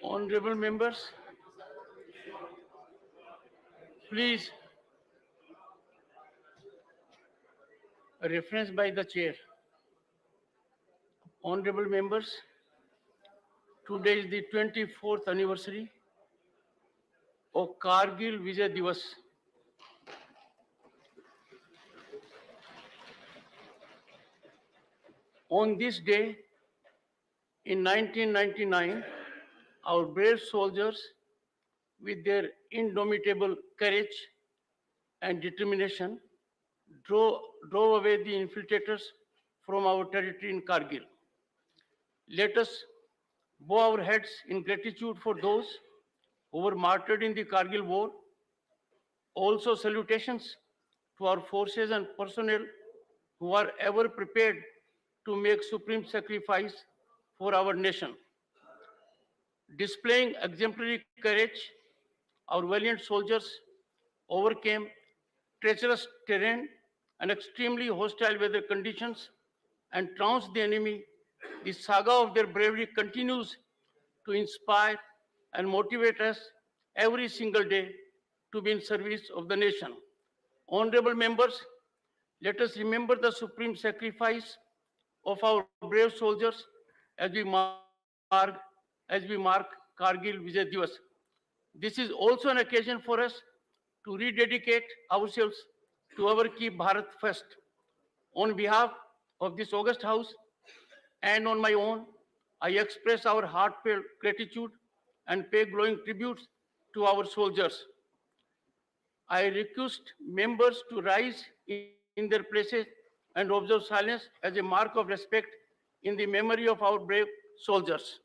Honorable members, please, a reference by the chair. Honorable members, today is the 24th anniversary of Kargil Vijay Diwas. On this day, in 1999, our brave soldiers, with their indomitable courage and determination, drove away the infiltrators from our territory in Kargil. Let us bow our heads in gratitude for those who were martyred in the Kargil war. Also, salutations to our forces and personnel who are ever prepared to make supreme sacrifice for our nation. Displaying exemplary courage, our valiant soldiers overcame treacherous terrain and extremely hostile weather conditions and trounced the enemy. The saga of their bravery continues to inspire and motivate us every single day to be in service of the nation. Honorable members, let us remember the supreme sacrifice of our brave soldiers as we mark Kargil Vijay Diwas. This is also an occasion for us to rededicate ourselves to our Keep Bharat First. On behalf of this august house and on my own, I express our heartfelt gratitude and pay glowing tributes to our soldiers. I request members to rise in their places and observe silence as a mark of respect in the memory of our brave soldiers.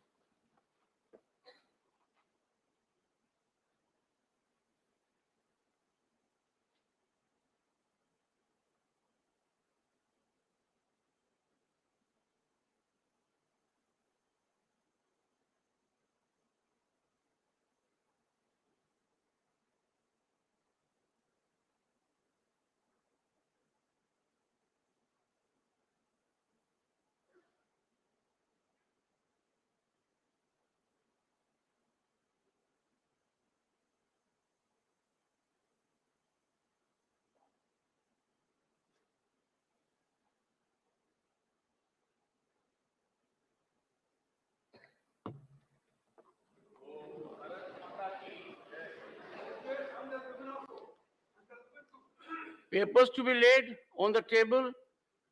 Papers to be laid on the table,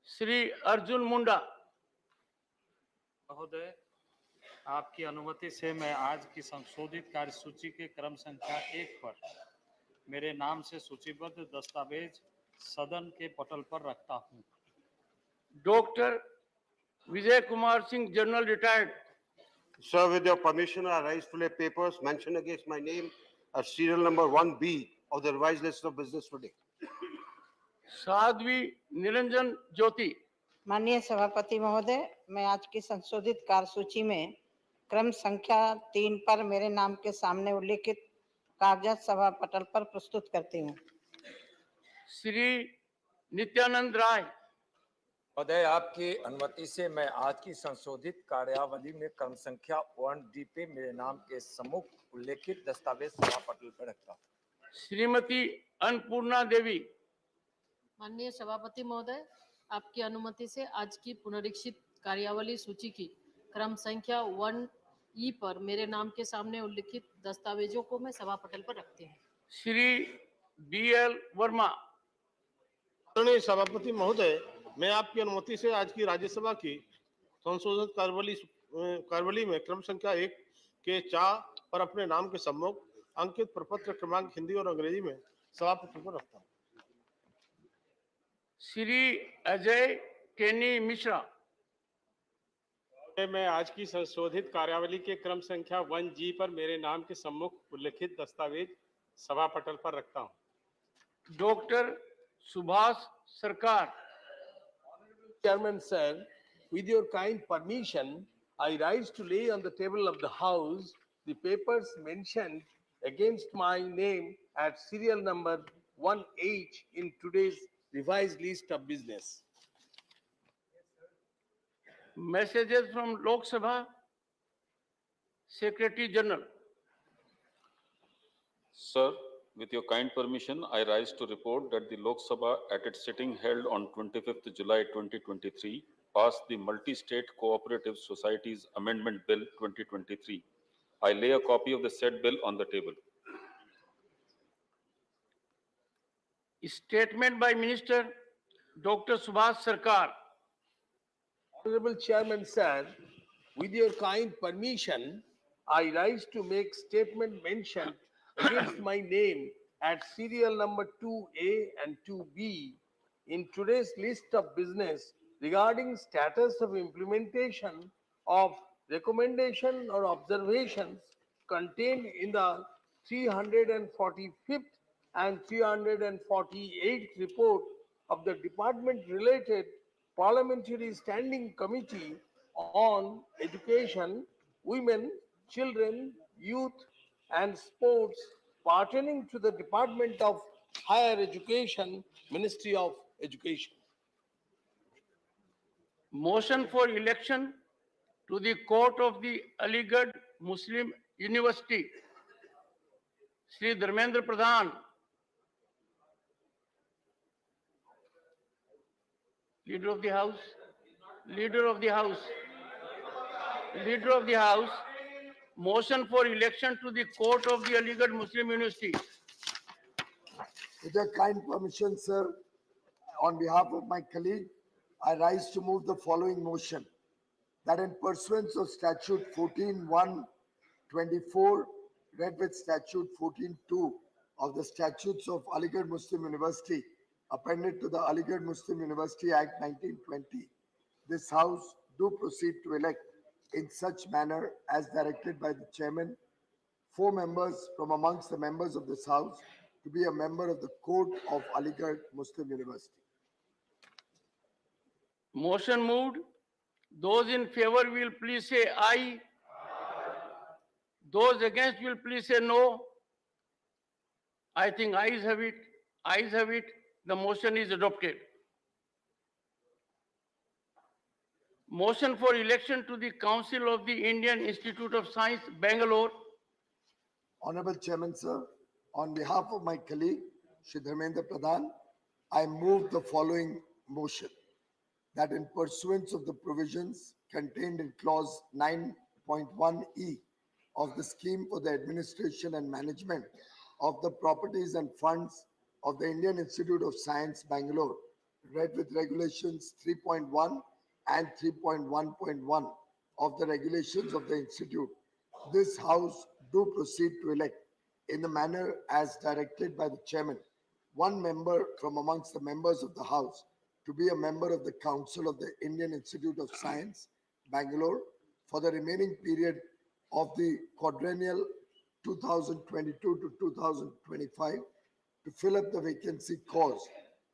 Sri Arjun Munda. महोदय, आपकी अनुमति से मैं आज की संशोधित कार्यसूची के क्रम संख्या 1 पर मेरे नाम से सूचीबद्ध दस्तावेज सदन के पटल पर रखता हूं। Dr. Vijay Kumar Singh, General Retired. Sir, with your permission, I rise to lay papers mentioned against my name as serial number 1B of the revised list of business today. Sadhvi Niranjan Jyoti. माननीय सभापति महोदय, मैं आज की संशोधित कार्यसूची में क्रम संख्या 3 पर मेरे नाम के सामने उल्लेखित कागजात सभा पटल पर प्रस्तुत करती हूं। श्री नित्यानंद राय। महोदय, आपकी अनुमति से मैं आज की संशोधित कार्यावली में क्रम संख्या 1D पे मेरे नाम के सम्मुख उल्लेखित दस्तावेज सभा पटल पर रखता हूं। श्रीमती अन्नपूर्णा देवी। माननीय सभापति महोदय, आपकी अनुमति से आज की पुनरीक्षित कार्यावली सूची की क्रम संख्या 1E पर मेरे नाम के सामने उल्लिखित दस्तावेजों को मैं सभा पटल पर रखती हूँ। श्री BL वर्मा। माननीय सभापति महोदय, मैं आपकी अनुमति से आज की राज्यसभा की संशोधित कार्यवली में क्रम संख्या 1 के 4 पर अपने नाम के सम्मुख अंकित प्रपत्र क्रमांक हिंदी और अंग्रेजी में सभा पटल पर रखता हूँ। श्री अजय टेनी मिश्रा। मैं आज की संशोधित कार्यावली के क्रम संख्या 1G पर मेरे नाम के सम्मुख उल्लिखित दस्तावेज सभा पटल पर रखता हूं। डॉक्टर सुभाष सरकार। Chairman sir, with your kind permission, I rise to lay on the table of the House the papers mentioned against my name at serial number 1H in today's revised list of business. Messages from Lok Sabha, Secretary General. Sir, with your kind permission, I rise to report that the Lok Sabha at its sitting held on 25th July 2023 passed the Multi-State Cooperative Societies Amendment Bill 2023. I lay a copy of the said bill on the table. Statement by Minister Dr. Subhash Sarkar. Honorable Chairman sir, with your kind permission, I rise to make statement mentioned against my name at serial number 2A and 2B in today's list of business regarding status of implementation of recommendation or observations contained in the 345th and 348th report of the department-related Parliamentary Standing Committee on Education, Women, Children, Youth and Sports pertaining to the Department of Higher Education, Ministry of Education. Motion for election to the court of the Aligarh Muslim University. Shri Dharmendra Pradhan. Leader of the House. Leader of the House. Leader of the House. Motion for election to the court of the Aligarh Muslim University. With your kind permission, sir, on behalf of my colleague, I rise to move the following motion that in pursuance of Statute 14(1)(24), read with Statute 14(2) of the Statutes of Aligarh Muslim University, appended to the Aligarh Muslim University Act 1920, this House do proceed to elect in such manner as directed by the Chairman 4 members from amongst the members of this House to be a member of the Court of Aligarh Muslim University. Motion moved. Those in favor will please say aye. Those against will please say no. I think ayes have it. Ayes have it. The motion is adopted. Motion for election to the Council of the Indian Institute of Science, Bangalore. Honorable Chairman, sir, on behalf of my colleague, Shri Dharmendra Pradhan, I move the following motion that in pursuance of the provisions contained in clause 9.1e of the scheme for the administration and management of the properties and funds of the Indian Institute of Science, Bangalore, read with regulations 3.1 and 3.1.1 of the regulations of the Institute, this House do proceed to elect in the manner as directed by the Chairman, 1 member from amongst the members of the House to be a member of the Council of the Indian Institute of Science, Bangalore, for the remaining period of the quadrennial 2022 to 2025 to fill up the vacancy caused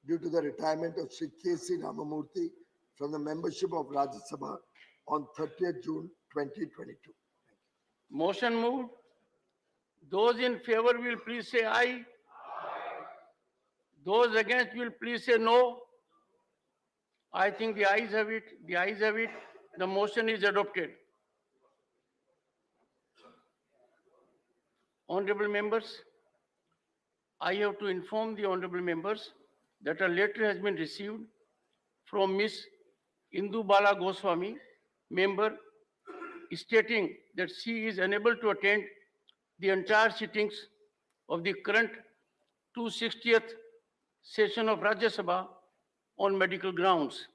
due to the retirement of Shri K.C. Ramamurthy from the membership of Rajya Sabha on 30th June 2022. Motion moved. Those in favor will please say aye. Those against will please say no. I think the ayes have it. The ayes have it. The motion is adopted. Honorable members, I have to inform the honorable members that a letter has been received from Ms. Indu Bala Goswami, member, stating that she is unable to attend the entire sittings of the current 260th session of Rajya Sabha on medical grounds.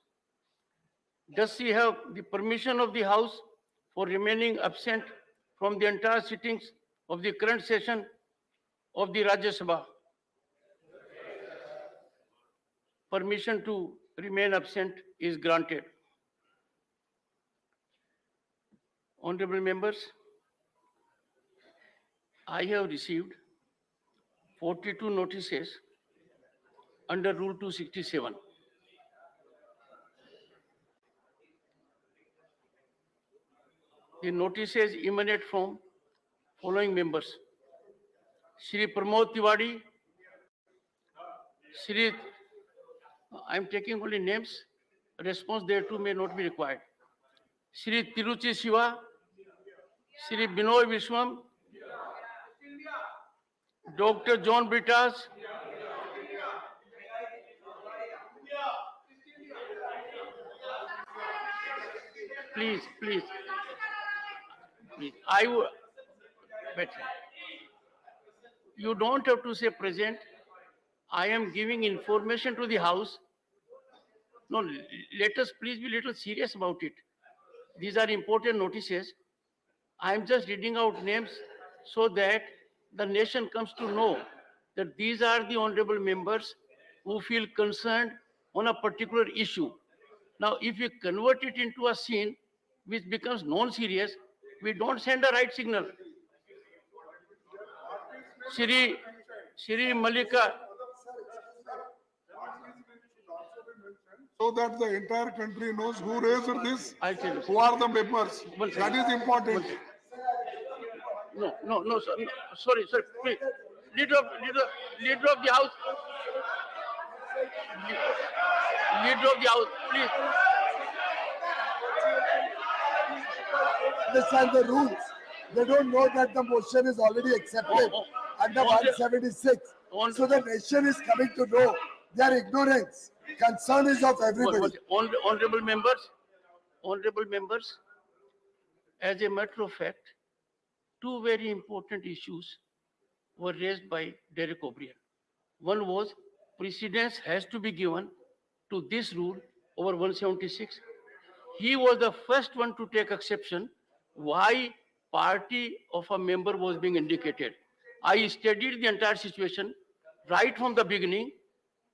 Does she have the permission of the House for remaining absent from the entire sittings of the current session of the Rajya Sabha? Permission to remain absent is granted. Honorable members, I have received 42 notices under Rule 267. The notices emanate from following members: Shri Pramod Tiwari, Shri, I am taking only names, response thereto may not be required. Shri Tiruchi Shiva, Shri Binoy Vishwam, Dr. John Britas, please, please, please. Better. You don't have to say present. I am giving information to the House. No, let us please be a little serious about it. These are important notices. I am just reading out names so that the nation comes to know that these are the honorable members who feel concerned on a particular issue. Now, if you convert it into a scene which becomes non-serious, we don't send a right signal. Shri Malika, so that the entire country knows who raised this, I'll tell you. who are the members. One That second. is important. One second. No, sir. No, sorry, please. Leader of the House. Leader of the House, please. Understand the rules. They don't know that the motion is already accepted under 176. So the nation is coming to know their ignorance. Concern is of everybody. Honorable members, as a matter of fact, two very important issues were raised by Derek O'Brien. One was precedence has to be given to this rule over 176. He was the first one to take exception why party of a member was being indicated. I studied the entire situation right from the beginning.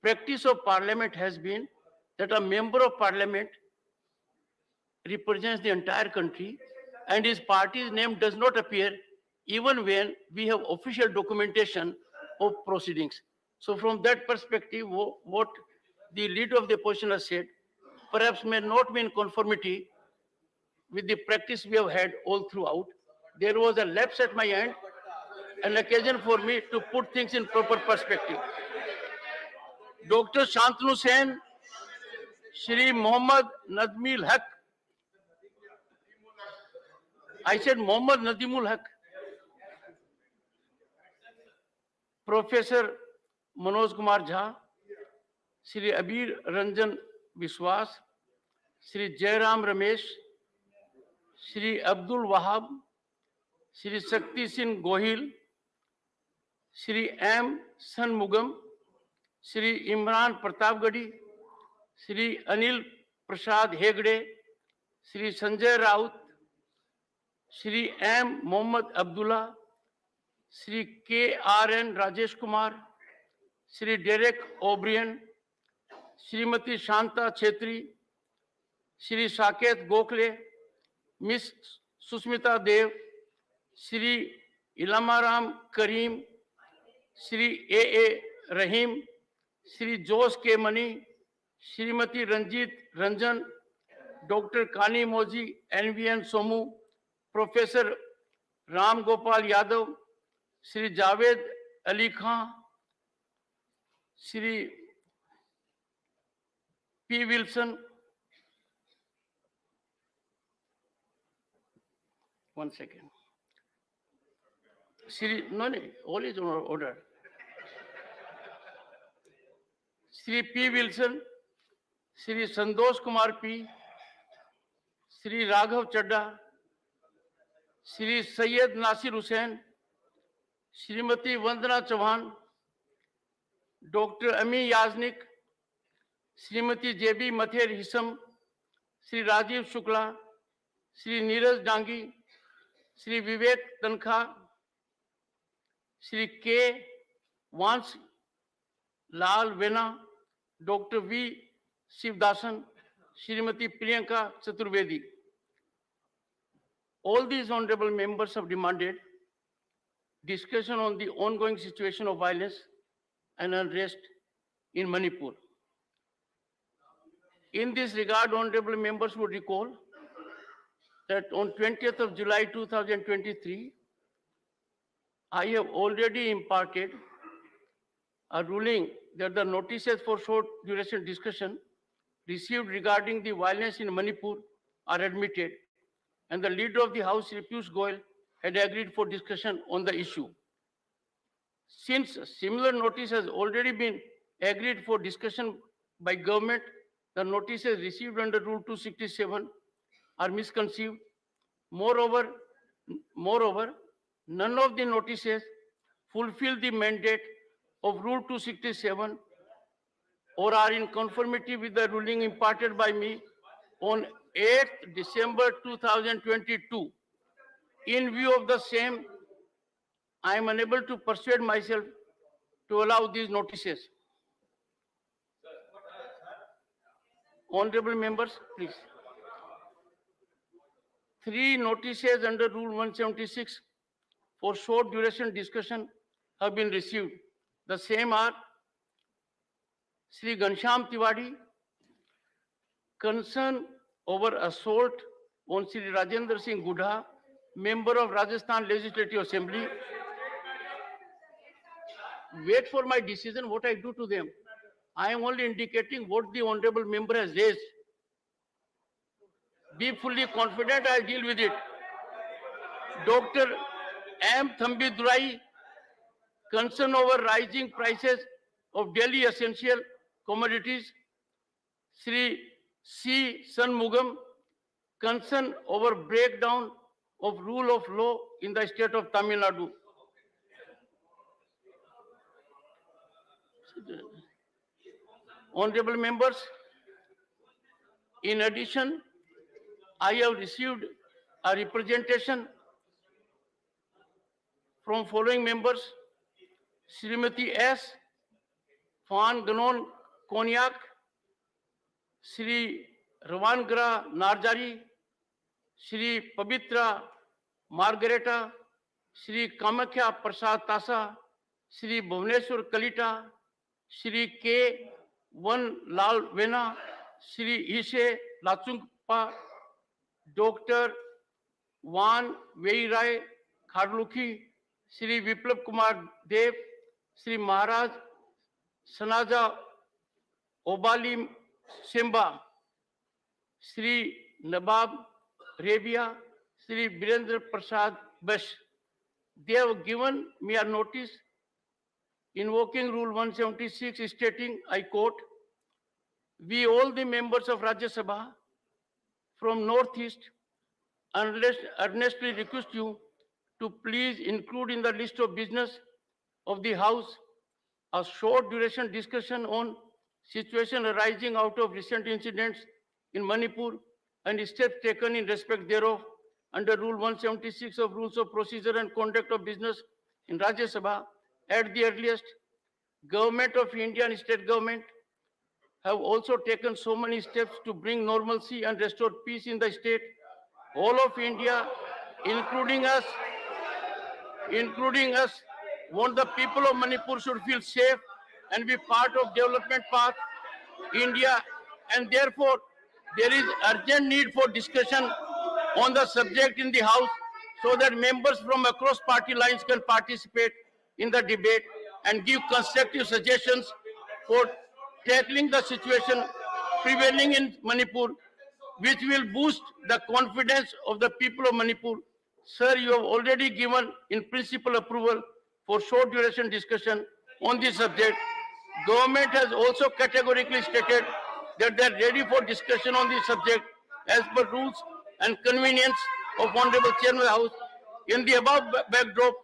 Practice of parliament has been that a member of parliament represents the entire country and his party's name does not appear even when we have official documentation of proceedings. So from that perspective, what the leader of the opposition has said perhaps may not be in conformity with the practice we have had all throughout. There was a lapse at my end, an occasion for me to put things in proper perspective. Dr. Shantanu Sen, Shri Mohammad Nadmil Haq. I said Mohammad Nadimul Haq. Professor Manoj Kumar Jha, Shri Abir Ranjan Biswas, Shri Jairam Ramesh, Shri Abdul Wahab, Shri Shakti Singh Gohil, Shri M. Sanmugam, Shri Imran Pratapgadi, Shri Anil Prasad Hegde, Shri Sanjay Raut, Shri M. Mohammad Abdullah, Shri K.R.N. Rajesh Kumar, Shri Derek O'Brien, Srimati Shanta Chetri, Shri Saket Gokhale, Miss Susmita Dev, Shri Ilamaram Karim, Shri A.A. Rahim, Shri Jose K. Mani, Srimati Ranjit Ranjan, Dr. Kani Moji, NVN Somu, Professor Ram Gopal Yadav, Shri Javed Ali Khan, Shri P. Wilson. One second. Shri, no, all is on order. Shri P. Wilson, Shri Sandosh Kumar P, Shri Raghav Chadda, Shri Syed Nasir Hussain, Srimati Vandana Chauhan, Dr. Ami Yaznik, Srimati J.B. Mather Hisam, Shri Rajiv Shukla, Shri Neeraj Dangi, Shri Vivek Tankha, Shri K. Vans Lal Vena, Dr. V. Shivdasan, Srimati Priyanka Chaturvedi. All these honorable members have demanded discussion on the ongoing situation of violence and unrest in Manipur. In this regard, honorable members would recall that on 20th of July 2023, I have already imparted a ruling that the notices for short duration discussion received regarding the violence in Manipur are admitted, and the leader of the House, Piyush Goyal, had agreed for discussion on the issue. Since a similar notice has already been agreed for discussion by government, the notices received under Rule 267 are misconceived. Moreover, none of the notices fulfill the mandate of Rule 267 or are in conformity with the ruling imparted by me on 8th December 2022. In view of the same, I am unable to persuade myself to allow these notices. Honorable members, please. 3 notices under Rule 176 for short duration discussion have been received. The same are Sri Ghanshyam Tiwari, concern over assault on Sri Rajendra Singh Gudha, member of Rajasthan Legislative Assembly. Wait for my decision, what I do to them. I am only indicating what the honorable member has raised. Be fully confident, I'll deal with it. Dr. M. Thambi Durai, concern over rising prices of daily essential commodities. Sri C. Sanmugam, concern over breakdown of rule of law in the state of Tamil Nadu. Honorable members, in addition, I have received a representation from following members: Srimati S. Fan Ganon Konyak, Sri Ravangra Narjari, Sri Pavitra Margareta, Sri Kamakhya Prasad Tasa, Sri Bhuvaneshwar Kalita, Sri K. Van Lal Vena, Sri Ishe Lachungpa, Dr. Van Veirai Kharlukhi, Sri Viplab Kumar Dev, Sri Maharaj Sanaja Obali Simba, Sri Nabab Rebia, Sri Birendra Prasad Bash. They have given me a notice invoking Rule 176 stating, I quote, "We all the members of Rajya Sabha from Northeast earnestly request you to please include in the list of business of the House a short duration discussion on situation arising out of recent incidents in Manipur and steps taken in respect thereof under Rule 176 of Rules of Procedure and Conduct of Business in Rajya Sabha at the earliest. Government of India and state government have also taken so many steps to bring normalcy and restore peace in the state. All of India, including us, want the people of Manipur should feel safe and be part of development path India, and therefore there is urgent need for discussion on the subject in the House so that members from across party lines can participate in the debate and give constructive suggestions for tackling the situation prevailing in Manipur, which will boost the confidence of the people of Manipur. Sir, you have already given in principle approval for short duration discussion on this subject. Government has also categorically stated that they are ready for discussion on this subject as per rules and convenience of Honorable Chairman of the House. In the above backdrop,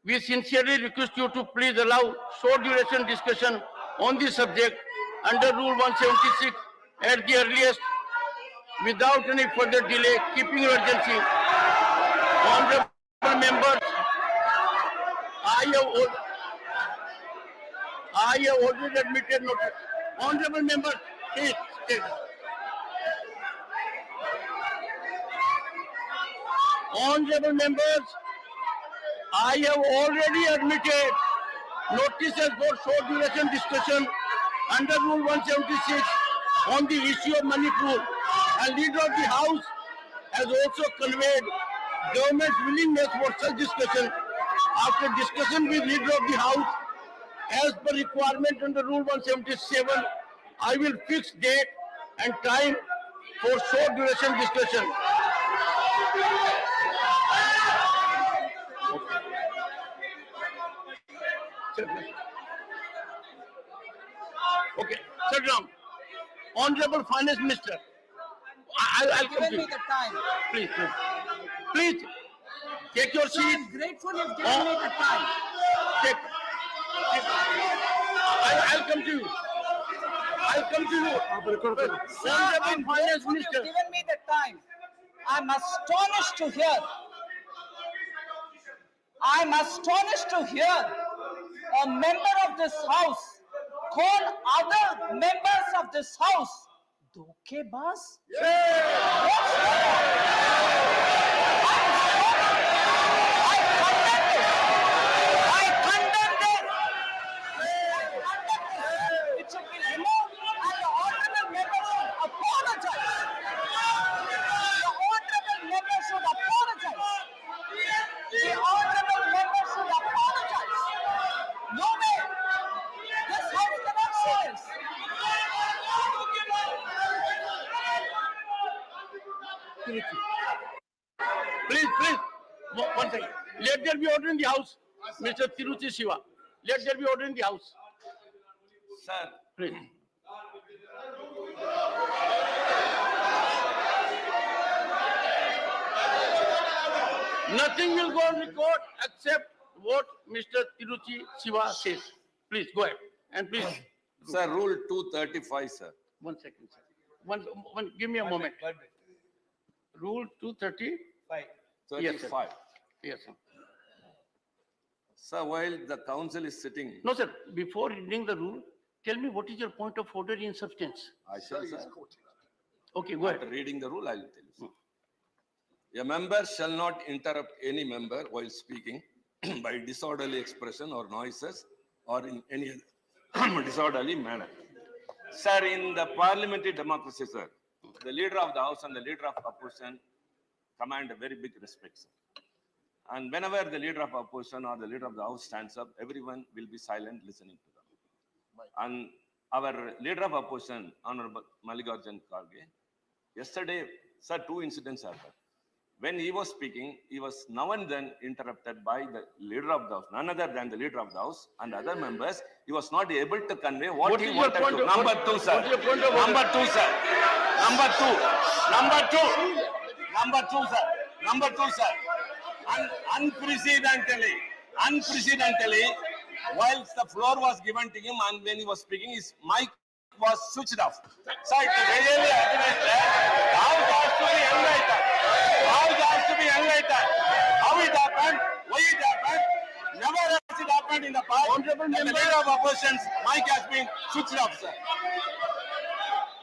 we sincerely request you to please allow short duration discussion on this subject under Rule 176 at the earliest without any further delay, keeping your urgency. Honorable members, I have already admitted notice. Honorable members, please. Honorable members, I have already admitted notices for short duration discussion under Rule 176 on the issue of Manipur, and Leader of the House has also conveyed government's willingness for such discussion. After discussion with Leader of the House, as per requirement under Rule 177, I will fix date and time for short duration discussion. Okay, sit down. Honorable Finance Minister, I'll come to you. Me the time. Please, take your So seat. I'm grateful you've given me the time. I'll come to you. Honorable Finance Minister. You've given me the time. I'm astonished to hear. A member of this house call other members of this house dhokebaz. I condemn this. It should be removed and the honorable member should apologize. The honorable member should apologize. No way. This house cannot see this. Please, one second. Let there be order in the house. Mr. Tiruchi Shiva, let there be order in the house. Sir, Please. Nothing will go on record except what Mr. Tiruchi Shiva says. Please go ahead. And please. sir, Rule 235, sir. 1 second, sir. One, give me a moment. Rule 235. Yes, sir. 35. Yes, sir. Sir, while the council is sitting, No, sir. Before reading the rule, tell me what is your point of order in substance. I shall, sir. Okay, go ahead. After reading the rule, I will tell you. Sir. A member shall not interrupt any member while speaking by disorderly expression or noises or in any other disorderly manner. Sir, in the parliamentary democracy, sir, the leader of the house and the leader of opposition command a very big respect, sir. And whenever the leader of opposition or the leader of the house stands up, everyone will be silent listening to them. And our leader of opposition, Honorable Mallikarjun Kharge, yesterday, sir, two incidents happened. When he was speaking, he was now and then interrupted by the leader of the house, none other than the leader of the house and other members. He was not able to convey what he wanted to. Number two, sir. Number two, sir. Unprecedentally, whilst the floor was given to him and when he was speaking, his mic was switched off. So it really how it has to be enlightened. How it happened, why it happened, never has it happened in the past. Honorable The member. leader of opposition's mic has been switched off, sir.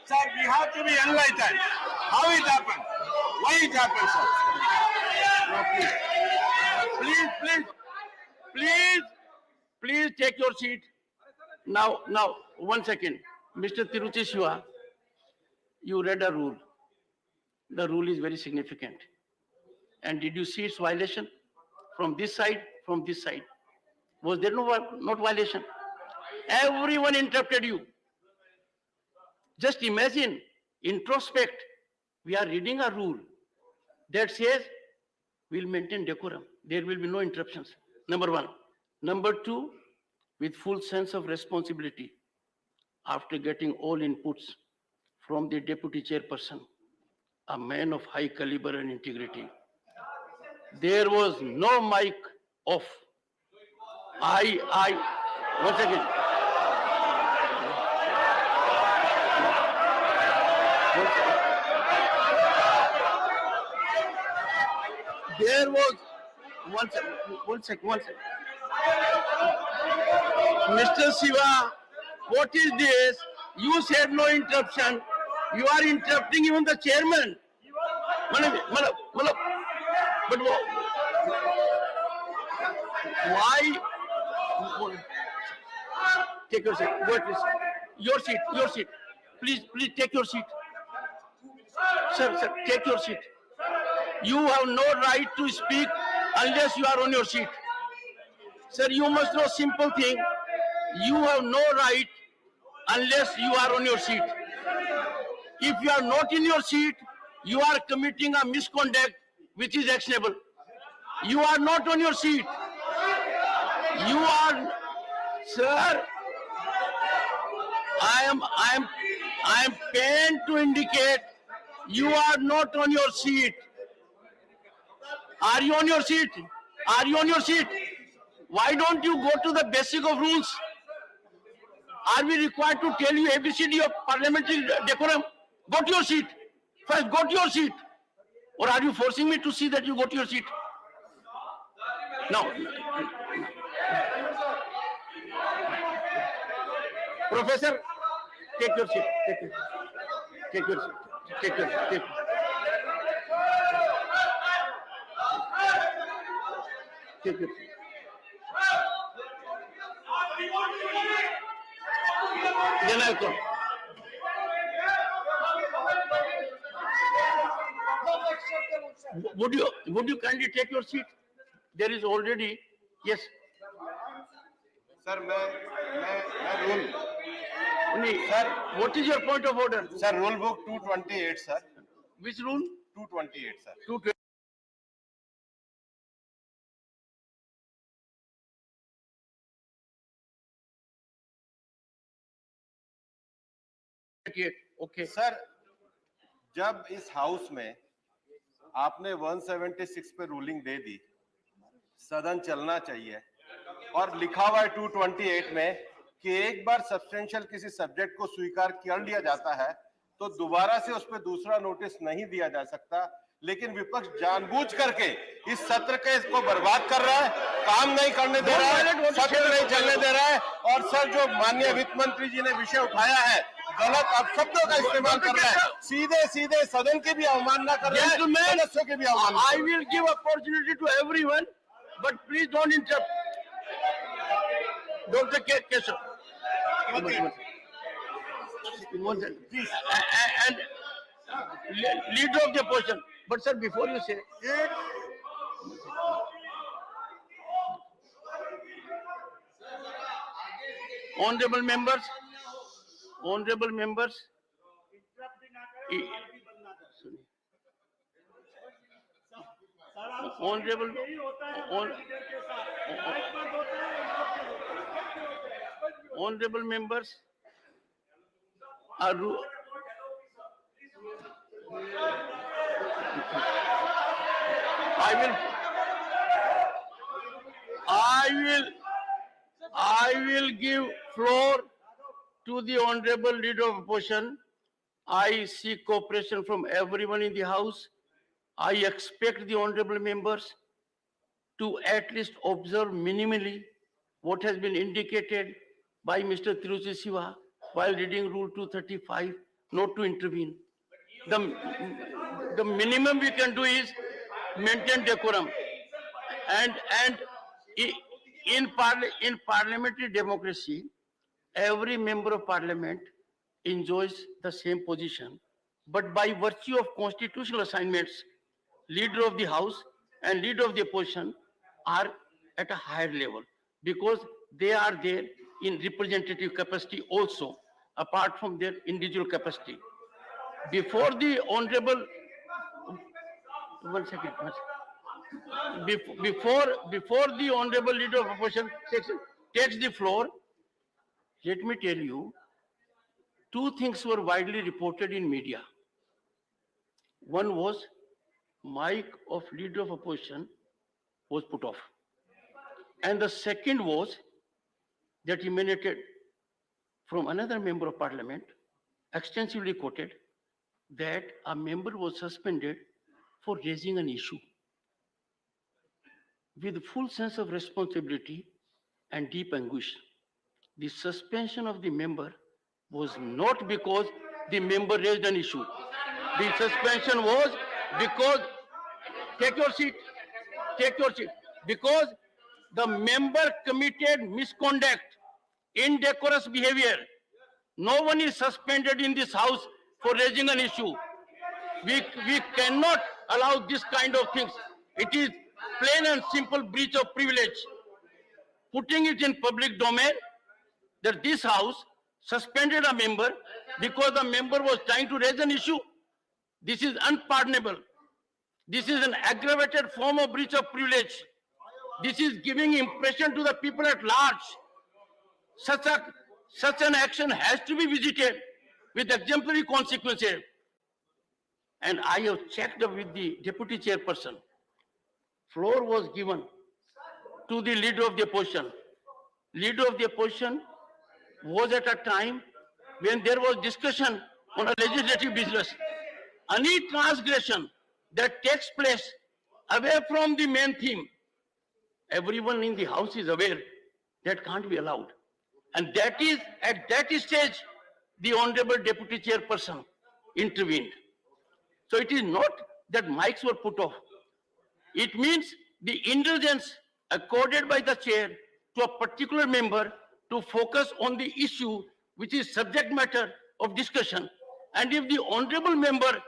Sir, we have to be enlightened. How it happened, why it happened, sir. Please take your seat. Now, 1 second. Mr. Tiruchi Shiva, you read a rule. The rule is very significant. And did you see its violation? From this side, from this side. Was there not violation? Everyone interrupted you. Just imagine, introspect. We are reading a rule that says we'll maintain decorum. There will be no interruptions. Number one. Number two, with full sense of responsibility, after getting all inputs from the deputy chairperson, a man of high caliber and integrity, there was no mic off. Once again. There was, one second. Mr. Shiva, what is this? You said no interruption. You are interrupting even the chairman. But why? Take your seat. Wait, please. Your seat. Your seat. Please take your seat. Sir, take your seat. You have no right to speak unless you are on your seat. Sir, you must know simple thing. You have no right unless you are on your seat. If you are not in your seat, you are committing a misconduct which is actionable. You are not on your seat. You are, sir. I am pained to indicate you are not on your seat. Are you on your seat? Are you on your seat? Why don't you go to the basic of rules? Are we required to tell you ABCD of parliamentary decorum? Go to your seat. First, go to your seat. Or are you forcing me to see that you go to your seat? No. Professor, take your seat. Take your seat. Take your seat. Take your seat. Then I'll come. Would you kindly take your seat? There is already, yes. Sir, मैं rule. Sir, what is your point of order? Sir, rule book 228, sir. Which rule? 228, sir. 228. Okay. Sir, जब इस house में आपने 176 पे ruling दे दी, सदन चलना चाहिए और लिखा हुआ है 228 में कि एक बार सब्सटेंशियल किसी सब्जेक्ट को स्वीकार कर लिया जाता है तो दोबारा से उस पर दूसरा नोटिस नहीं दिया जा सकता, लेकिन विपक्ष जानबूझ करके इस सत्र के इसको बर्बाद कर रहा है, काम नहीं करने दे रहा है, सत्र नहीं चलने दे रहा है। और सर, जो माननीय वित्त मंत्री जी ने विषय उठाया है, गलत अपशब्दों का इस्तेमाल कर रहा है, सीधे सदन की भी अवमानना कर रहा है, सदस्यों की भी अवमानना। I will give opportunity to everyone, but please don't interrupt. Dr. Keshav. Please. And leader of the opposition. But sir, before you say, honorable members, honorable members are I will give floor to the honorable leader of opposition. I seek cooperation from everyone in the house. I expect the honorable members to at least observe minimally what has been indicated by Mr. Tiruchi Siva while reading Rule 235, not to intervene. The minimum we can do is maintain decorum. And in parliamentary democracy, every member of parliament enjoys the same position. But by virtue of constitutional assignments, leader of the house and leader of the opposition are at a higher level because they are there in representative capacity also, apart from their individual capacity. Before the honorable, before the honorable leader of opposition takes the floor, let me tell you, two things were widely reported in media. One was mic of leader of opposition was put off. And the second was that emanated from another member of parliament, extensively quoted, that a member was suspended for raising an issue. With full sense of responsibility and deep anguish, the suspension of the member was not because the member raised an issue. The suspension was because, take your seat. take your seat. Because the member committed misconduct, indecorous behavior. No one is suspended in this house for raising an issue. We cannot allow this kind of things. It is plain and simple breach of privilege. Putting it in public domain that this house suspended a member because the member was trying to raise an issue. This is unpardonable. This is an aggravated form of breach of privilege. This is giving impression to the people at large. Such an action has to be visited with exemplary consequences. And I have checked up with the deputy chairperson. Floor was given to the leader of the opposition. Leader of the opposition was at a time when there was discussion on a legislative business. Any transgression that takes place away from the main theme, everyone in the house is aware that can't be allowed. And that is, at that stage, the Honorable Deputy Chairperson intervened. So it is not that mics were put off. It means the indulgence accorded by the chair to a particular member to focus on the issue which is subject matter of discussion. And if the honorable member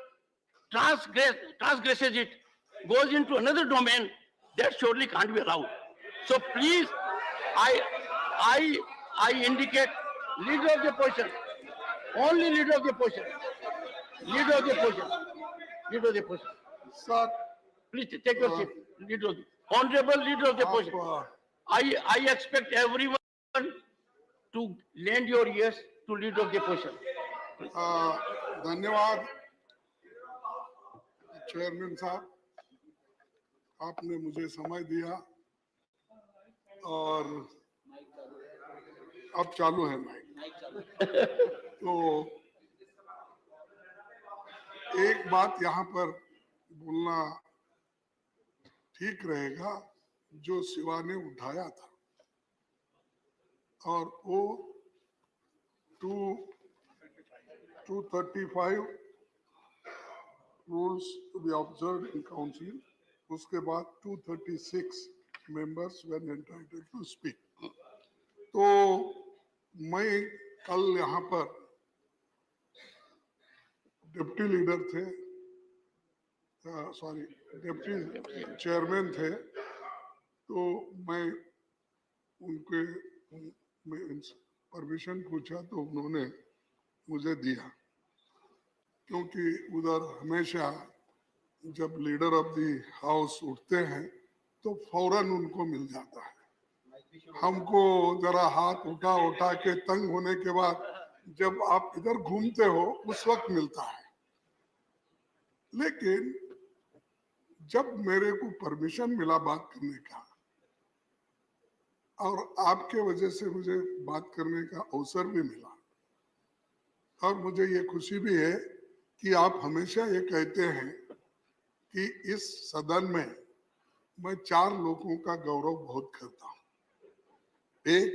transgresses it, goes into another domain, that surely can't be allowed. So please, I indicate leader of the opposition, only leader of the opposition, leader of the opposition, leader of the opposition. Sir, Please take your seat, leader of the, honorable leader of the opposition. I expect everyone to lend your ears to leader of the opposition. धन्यवाद chairman साहब, आपने मुझे समय दिया और अब चालू है माइक। तो एक बात यहाँ पर बोलना ठीक रहेगा, जो शिवा ने उठाया था और वो 235 rules to be observed in council, उसके बाद 236 members were entitled to speak. तो मैं कल यहाँ पर डिप्टी लीडर थे, सॉरी डिप्टी चेयरमैन थे, तो मैं उनके परमिशन पूछा तो उन्होंने मुझे दिया, क्योंकि उधर हमेशा जब लीडर ऑफ द हाउस उठते हैं तो फौरन उनको मिल जाता है। हमको जरा हाथ उठा उठा के तंग होने के बाद जब आप इधर घूमते हो उस वक्त मिलता है। लेकिन जब मेरे को परमिशन मिला बात करने का और आपके वजह से मुझे बात करने का अवसर भी मिला, और मुझे ये खुशी भी है कि आप हमेशा ये कहते हैं कि इस सदन में मैं 4 लोगों का गौरव बहुत करता हूं। एक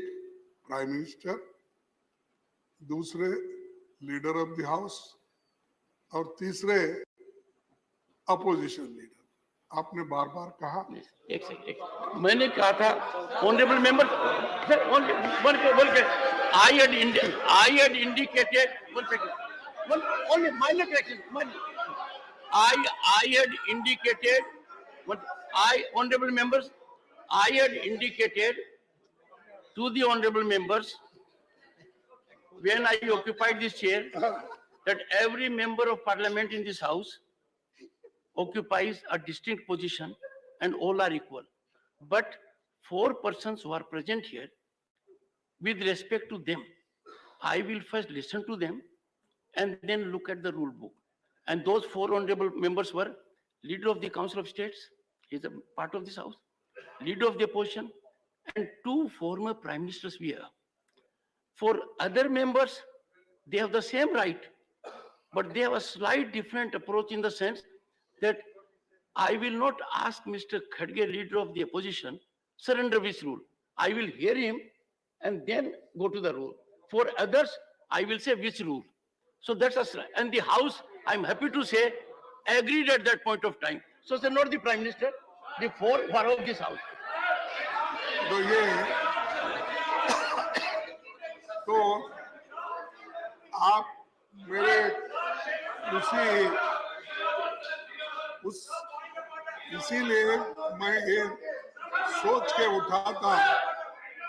प्राइम मिनिस्टर, दूसरे लीडर ऑफ द हाउस और तीसरे अपोजिशन लीडर। आपने बार बार कहा, एक सेकंड, मैंने कहा था ऑनरेबल मेंबर सर, बोल के I had indicated, one second, only minor correction. I had indicated, honorable members, I had indicated to the honorable members when I occupied this chair that every member of parliament in this house occupies a distinct position and all are equal. But 4 persons who are present here, with respect to them, I will first listen to them and then look at the rule book. And those 4 honorable members were leader of the Council of States, he is a part of this house, leader of the opposition, and 2 former prime ministers we have. For other members, they have the same right, but they have a slight different approach in the sense that I will not ask Mr. Kharge, leader of the opposition, surrender which rule. I will hear him and then go to the rule. For others, I will say which rule. So that's us. And the House, I'm happy to say, agreed at that point of time. So, sir, not the Prime Minister, the floor of this house. तो ये तो आप मेरे इसीलिए मैं ये सोच के उठा था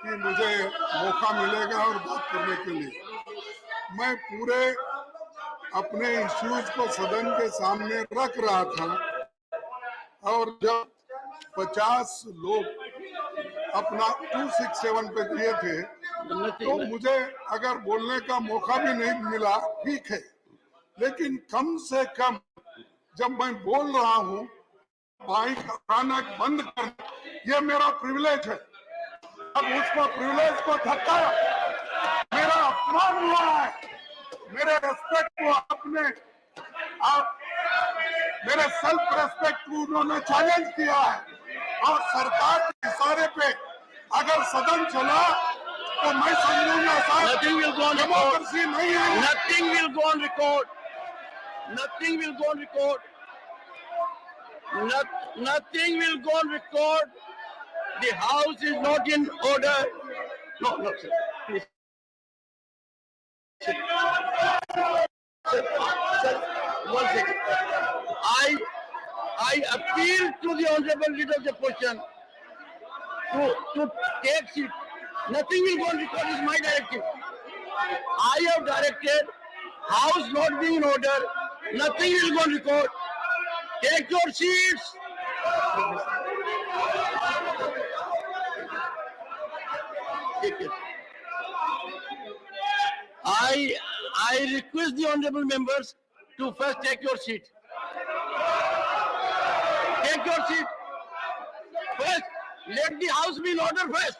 कि मुझे मौका मिलेगा और बात करने के लिए। मैं पूरे अपने इश्यूज को सदन के सामने रख रहा था और जब 50 लोग अपना 267 पे दिए थे तो मुझे अगर बोलने का मौका भी नहीं मिला, ठीक है, लेकिन कम से कम जब मैं बोल रहा हूँ माइक अचानक बंद कर, ये मेरा प्रिविलेज है। अब उसको प्रिविलेज को धक्का, मेरा अपमान हुआ है, मेरे रेस्पेक्ट को आप मेरे सेल्फ रेस्पेक्ट को उन्होंने चैलेंज किया है और सरकार के इशारे पे अगर सदन चला तो मैं समझूंगा डेमोक्रेसी नहीं है। Nothing will go on record. Nothing will go on record. Nothing will go on record. The house is not in order. No, sir. Please. Sir, 1 second. I appeal to the honorable leader of the opposition to take seat. Nothing will go on record. Is my directive. I have directed house not being in order. Nothing will go on record. Take your seats. I request the honorable members to first take your seat. Take your seat. First, let the house be in order first.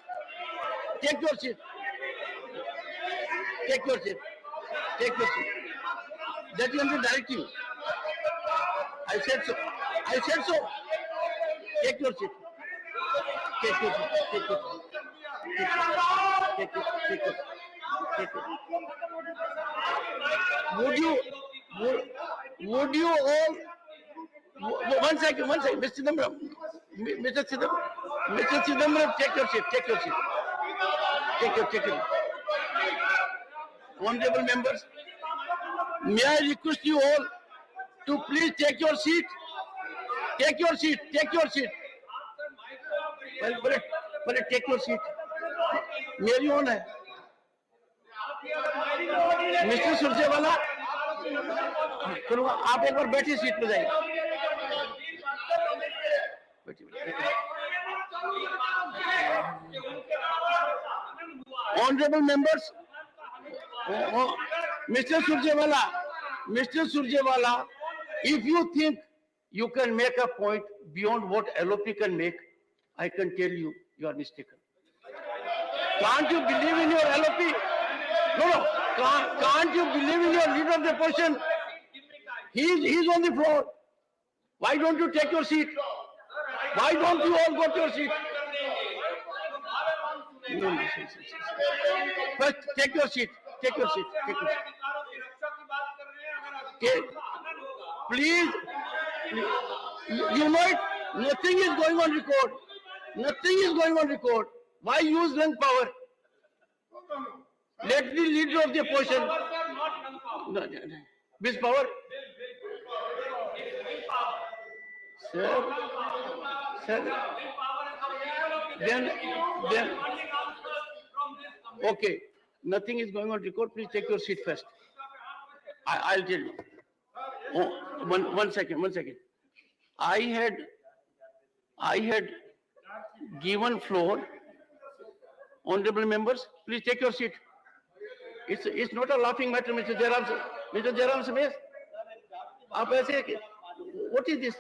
Take your seat. Take your seat. Take your seat. That is the directive. I said so. I said so. Take your seat. Take your seat. Take your seat. Take your seat. Take your seat. Would you all, 1 second, Mr. Chidambaram, take your seat. Take your seat. Honorable members, may I request you all to please take your seat. Take your seat. Well, take your seat. मेरी own है mister Surjewala, आप एक बार बैठिए seat पे जाइए। Honorable members, Mr. Surjewala, if you think you can make a point beyond what LOP can make, I can tell you, you are mistaken. Can't you believe in your LOP? No. Can't you believe in your leader of the opposition? He's on the floor. Why don't you take your seat? Why don't you all go to your seat? No. First, take your seat. Please, you know it, nothing is going on record. Why use lung power? Let the leader of the opposition. No. Which power? Sir. Then, okay. Nothing is going on record. Please take your seat first. I'll tell you. One second. I had given floor. Honorable members, please take your seat. It's not a laughing matter, Mr. Jairam Samees. What is this?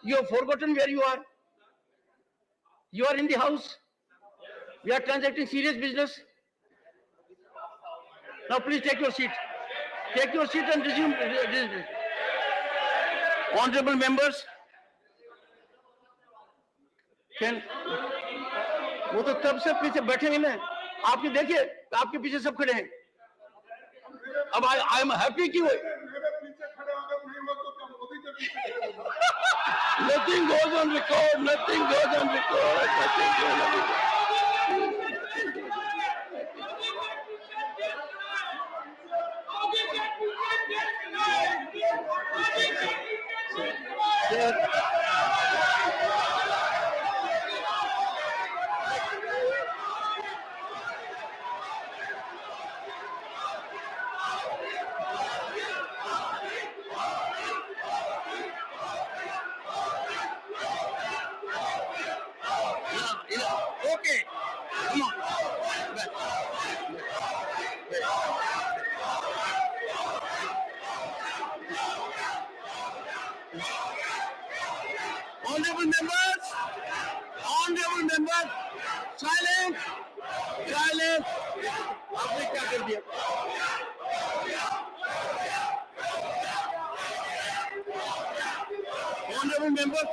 You have forgotten where you are. You are in the house. We are transacting serious business. Now please take your seat. Take your seat and resume. Honorable members, वो तो तब से पीछे बैठे ही ना, आपके देखिए, आपके पीछे सब खड़े हैं। अब आई एम हैप्पी कि Nothing goes on record. Nothing goes on record. Nothing goes on record. Okay. Come on. Honorable members, honorable members, silence, silence. आपने क्या कर दिया? Honorable members,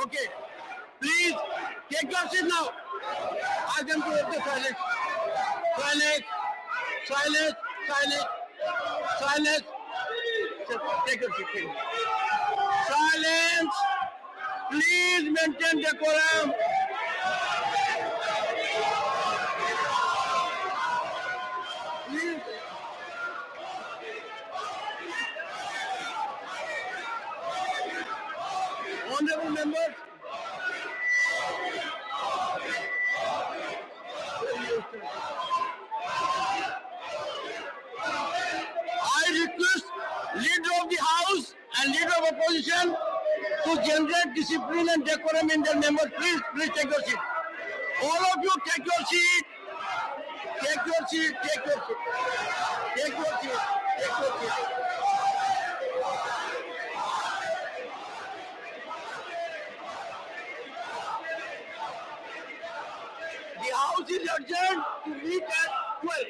okay, please take your seat now. Ask them to hold the silence. Silence, silence, silence, silence. Take your seat, please. Silence. Please maintain decorum. Please. Honorable members. I request leader of the house and leader of opposition to generate discipline and decorum in their members. Please, please take your seat. All of you take your seat. Take your seat. Take your seat. Take your seat. Take your seat. The house is adjourned to meet at 12.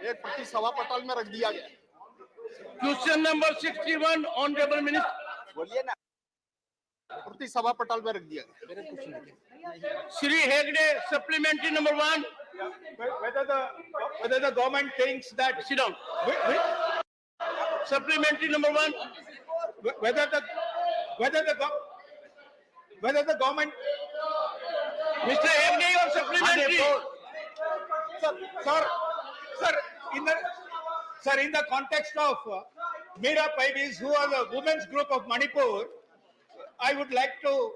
एक प्रति सभा पटल में रख दिया गया। Question number 61, Honorable Minister. बोलिए ना। प्रति सभा पटल में रख दिया गया। Shri Hegde, supplementary number 1. Whether the government thinks that Sit down. Supplementary number 1. whether the government Mr. Hegde, your supplementary. Sir, in the context of Meera Paivis, who are the women's group of Manipur, I would like to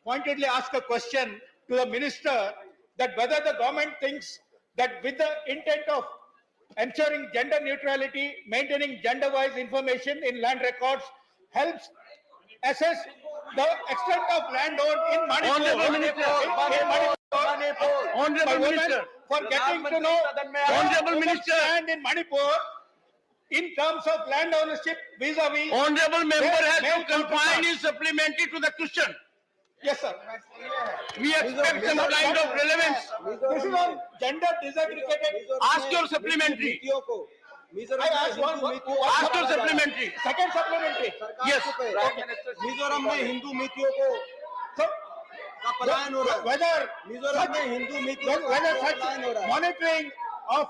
pointedly ask a question to the minister that whether the government thinks that with the intent of ensuring gender neutrality, maintaining gender-wise information in land records helps assess the extent of land owned in Manipur. Honorable Minister. Honorable By women Minister. for getting to know Honorable Minister. land in Manipur in terms of land ownership vis-a-vis. Honorable member has male to confine his supplementary to the question. Yes, sir. We expect some kind of relevance. This is on gender disaggregated. Ask your supplementary. I asked one. Ask your supplementary. Second supplementary. Yes. Mizoram में हिंदू नीतियों को का पलायन हो रहा है। Whether Mizoram में हिंदू नीतियों का whether such पलायन हो रहा है। monitoring of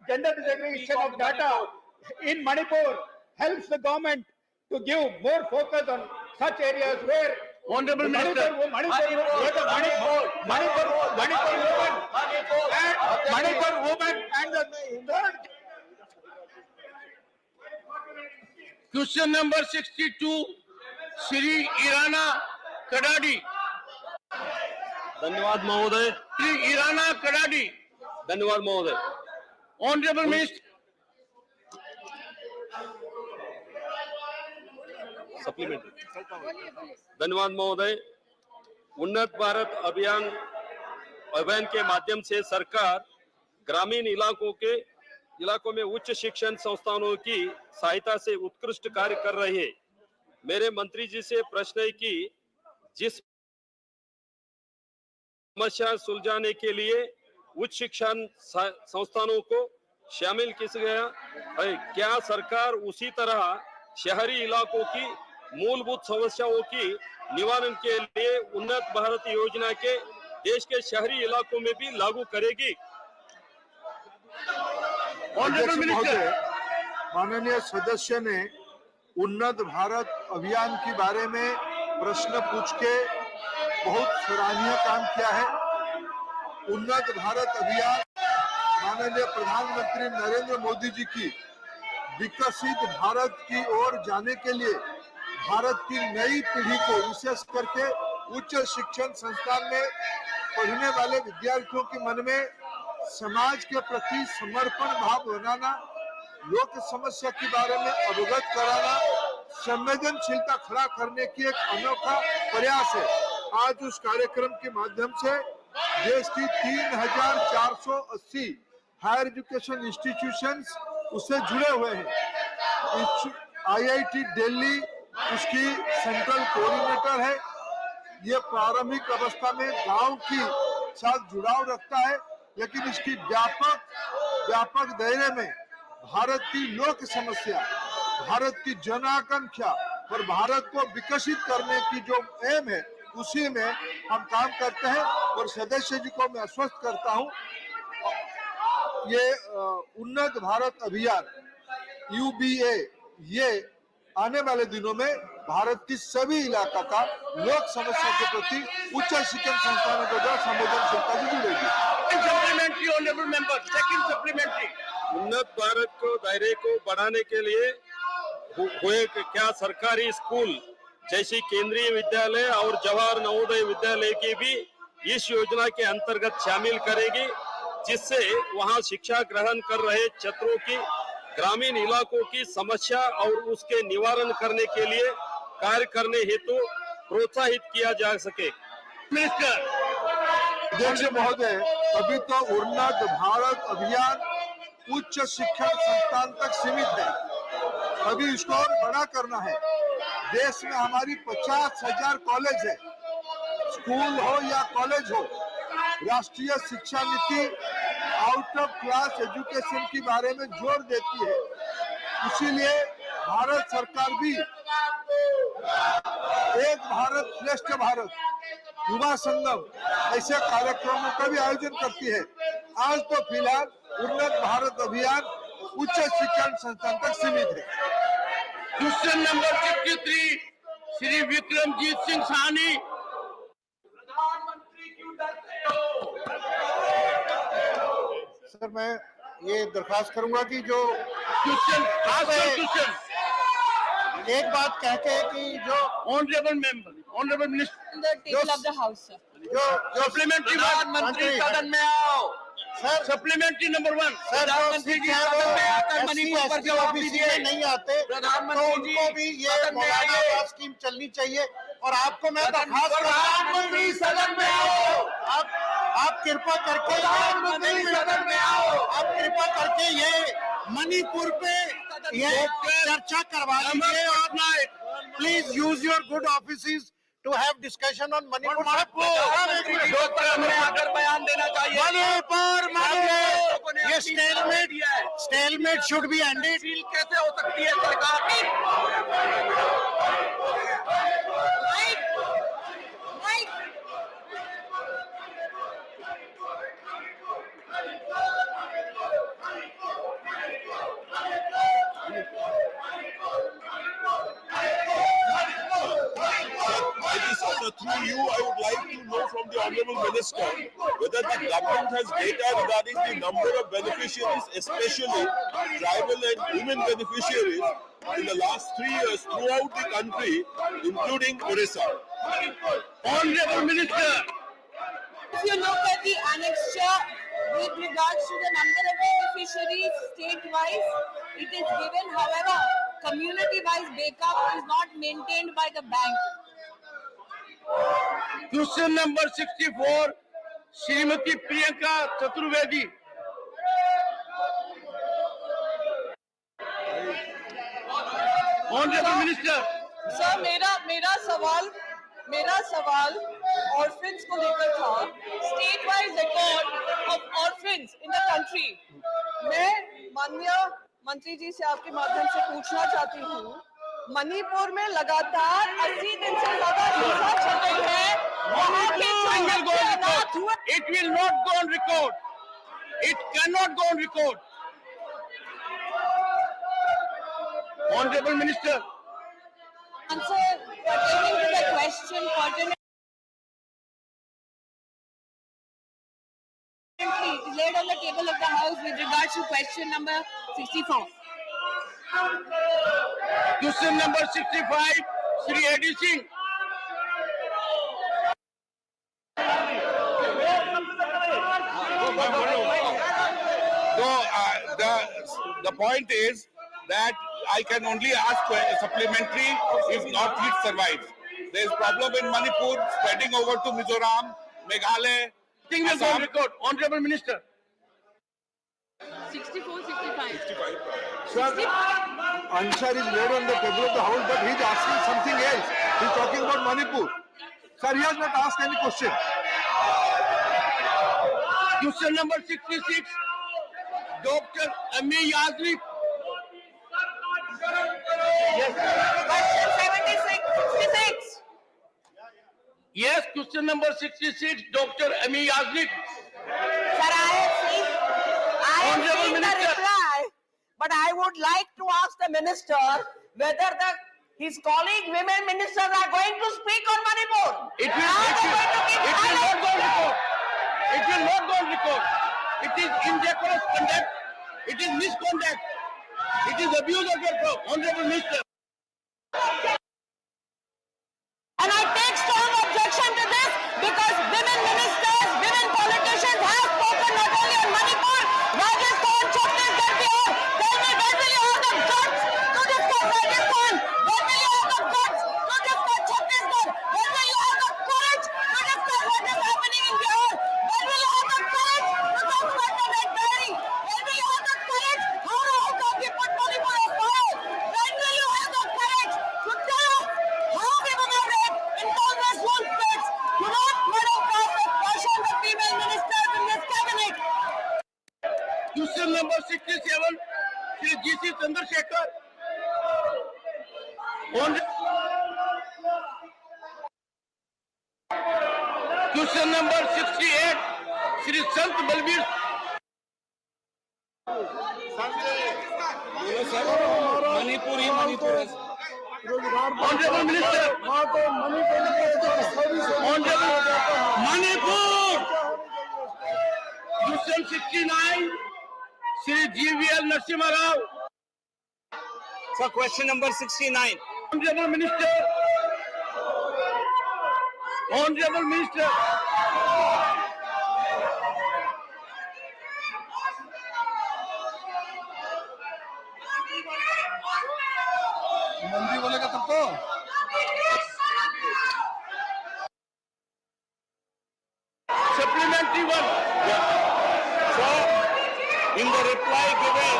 gender disaggregation of data in Manipur helps the government to give more focus on such areas where Honorable Minister. Manipur women and the Question number 62, Shri Irana Kadadi. धन्यवाद महोदय। Shri Irana Kadadi. धन्यवाद महोदय। Honorable Minister. Supplementary. धन्यवाद महोदय। उन्नत भारत अभियान के माध्यम से सरकार ग्रामीण इलाकों में उच्च शिक्षण संस्थानों की सहायता से उत्कृष्ट कार्य कर रही है। मेरे मंत्री जी से प्रश्न है कि जिस समस्या सुलझाने के लिए उच्च शिक्षण संस्थानों को शामिल किया गया है, क्या सरकार उसी तरह शहरी इलाकों की मूलभूत समस्याओं की निवारण के लिए उन्नत भारत योजना के देश के शहरी इलाकों में भी लागू करेगी। अध्यक्ष महोदय, माननीय सदस्य ने उन्नत भारत अभियान के बारे में प्रश्न पूछ के बहुत सराहनीय काम किया है। उन्नत भारत अभियान माननीय प्रधानमंत्री नरेंद्र मोदी जी की विकसित भारत की ओर जाने के लिए भारत की नई पीढ़ी को विशेष करके उच्च शिक्षण संस्थान में पढ़ने वाले विद्यार्थियों के मन में समाज के प्रति समर्पण भाव बनाना, लोक समस्या के बारे में अवगत कराना, संवेदनशीलता खड़ा करने की एक अनोखा प्रयास है। आज उस कार्यक्रम के माध्यम से देश की 3,480 हायर एजुकेशन इंस्टीट्यूशंस उससे जुड़े हुए हैं। IIT दिल्ली उसकी सेंट्रल कोऑर्डिनेटर है। ये प्रारंभिक अवस्था में गांव की साथ जुड़ाव रखता है, लेकिन इसकी व्यापक दायरे में भारत की लोक समस्या, भारत की जन आकांक्षा और भारत को विकसित करने की जो एम है, उसी में हम काम करते हैं। और सदस्य जी को मैं आश्वस्त करता हूं, ये उन्नत भारत अभियान UBA ये आने वाले दिनों में भारत की सभी इलाका का लोक समस्या के प्रति उच्च शिक्षण संस्थानों के द्वारा संवेदनशीलता से जुड़ेगी। Supplementary honourable member, second supplementary. Unnat Bharat को दायरे को बढ़ाने के लिए हुए क्या सरकारी स्कूल जैसी केंद्रीय विद्यालय और जवाहर नवोदय विद्यालय की भी इस योजना के अंतर्गत शामिल करेगी, जिससे वहां शिक्षा ग्रहण कर रहे छात्रों की ग्रामीण इलाकों की समस्या और उसके निवारण करने के लिए कार्य करने हेतु प्रोत्साहित किया जा सके। अध्यक्ष महोदय, अभी तो उन्नत भारत अभियान उच्च शिक्षण संस्थान तक सीमित है, अभी इसको और बड़ा करना है। देश में हमारी 50,000 कॉलेज है, स्कूल हो या कॉलेज हो। राष्ट्रीय शिक्षा नीति आउट ऑफ क्लास एजुकेशन के बारे में जोर देती है, इसीलिए भारत सरकार भी एक भारत श्रेष्ठ भारत, युवा संगम ऐसे कार्यक्रमों का भी आयोजन करती है। आज तो फिलहाल उन्नत भारत अभियान उच्च शिक्षण संस्थान तक सीमित है। Question number 63 Shri Vikramjit Singh Sahni. Sir, मैं ये दरखास्त करूंगा कि जो क्वेश्चन एक बात कहते हैं कि जो honourable member, honourable minister house जो सप्लीमेंट्री मंत्री सदन में आओ। सर, सप्लीमेंट्री नंबर 1 प्रधानमंत्री जी सदन में आकर मणिपुर पर जवाब दीजिए। नहीं आते तो उनको भी ये मौलाना स्कीम चलनी चाहिए। और आपको मैं दरखास्त, प्रधानमंत्री सदन में आओ। आप कृपा करके प्रधानमंत्री सदन में आओ। आप कृपा करके ये मणिपुर पे ये चर्चा करवा लीजिए। और please use your good offices to have discussion on Manipur. में आकर बयान देना चाहिए। मणिपुर ये स्टेलमेट शुड बी एंडेड। कैसे हो सकती है सरकार? Through you, I would like to know from the Honorable Minister whether the government has data regarding the number of beneficiaries, especially tribal and women beneficiaries, in the last 3 years throughout the country, including Orissa. Honorable Minister. If you look at the annexure with regards to the number of beneficiaries state-wise, it is given. However, community-wise breakup is not maintained by the bank. Question number 64 Shrimati Priyanka Chaturvedi. Honourable minister. Sir, मेरा सवाल orphans को लेकर था। State wise record of orphans in the country. मैं माननीय मंत्री जी से आपके माध्यम से पूछना चाहती हूँ, मणिपुर में लगातार 80 दिन से ज्यादा हिंसा चल रही है। It will go on record. It will not go on record. It cannot go on record. Honorable Minister. Answer pertaining to the question pertinent is laid on the table of the House with regards to question number 64. Question number 65, Shri A.D. Singh. So the point is that I can only ask for a supplementary if North East survives. There is problem in Manipur, spreading over to Mizoram, Meghalaya. Thing will go on record. Honorable Minister. 64, 65. Sir, answer is laid on the table of the House, but he is asking something else. He is talking about Manipur. Sir, he has not asked any question. Question number 66, Dr. Ami Yazri. Yes. Question 76, 66. Yes, question number 66, Dr. Ami Yazri. Sir, I have seen the reply, but I would like to ask the minister whether his colleague women ministers are going to speak on Manipur. It will not go on record. It will not go on record. It is indecorous conduct. It is misconduct. It is abuse of your power, Honorable Minister. And I take strong objection to this because women ministers, women politicians have spoken not only on Manipur, Rajasthan, Chhattisgarh, Bihar. Tell me, when will you have the guts to discuss Rajasthan? When will you have the guts to discuss Chhattisgarh? When will you have the courage to discuss what is happening in Bihar? When will you have the courage to talk about the Red Berry? When will you have the courage? How you put Manipur as fire? When will you have the courage to tell us how women are raped in Congress rule states? Do not let us caution the female ministers in this cabinet. Question number 67, Shri G.C. Chandrasekhar. Question number 68, Shri Sant Balbir. Manipur he Manipur है. Honorable Minister. Honorable Manipur. Question 69, Shri G.V.L. Narasimha Rao. So question number 69. Honorable Minister. Honorable Minister. मंदी बोलेगा तब तो. Supplementary one. So in the reply given,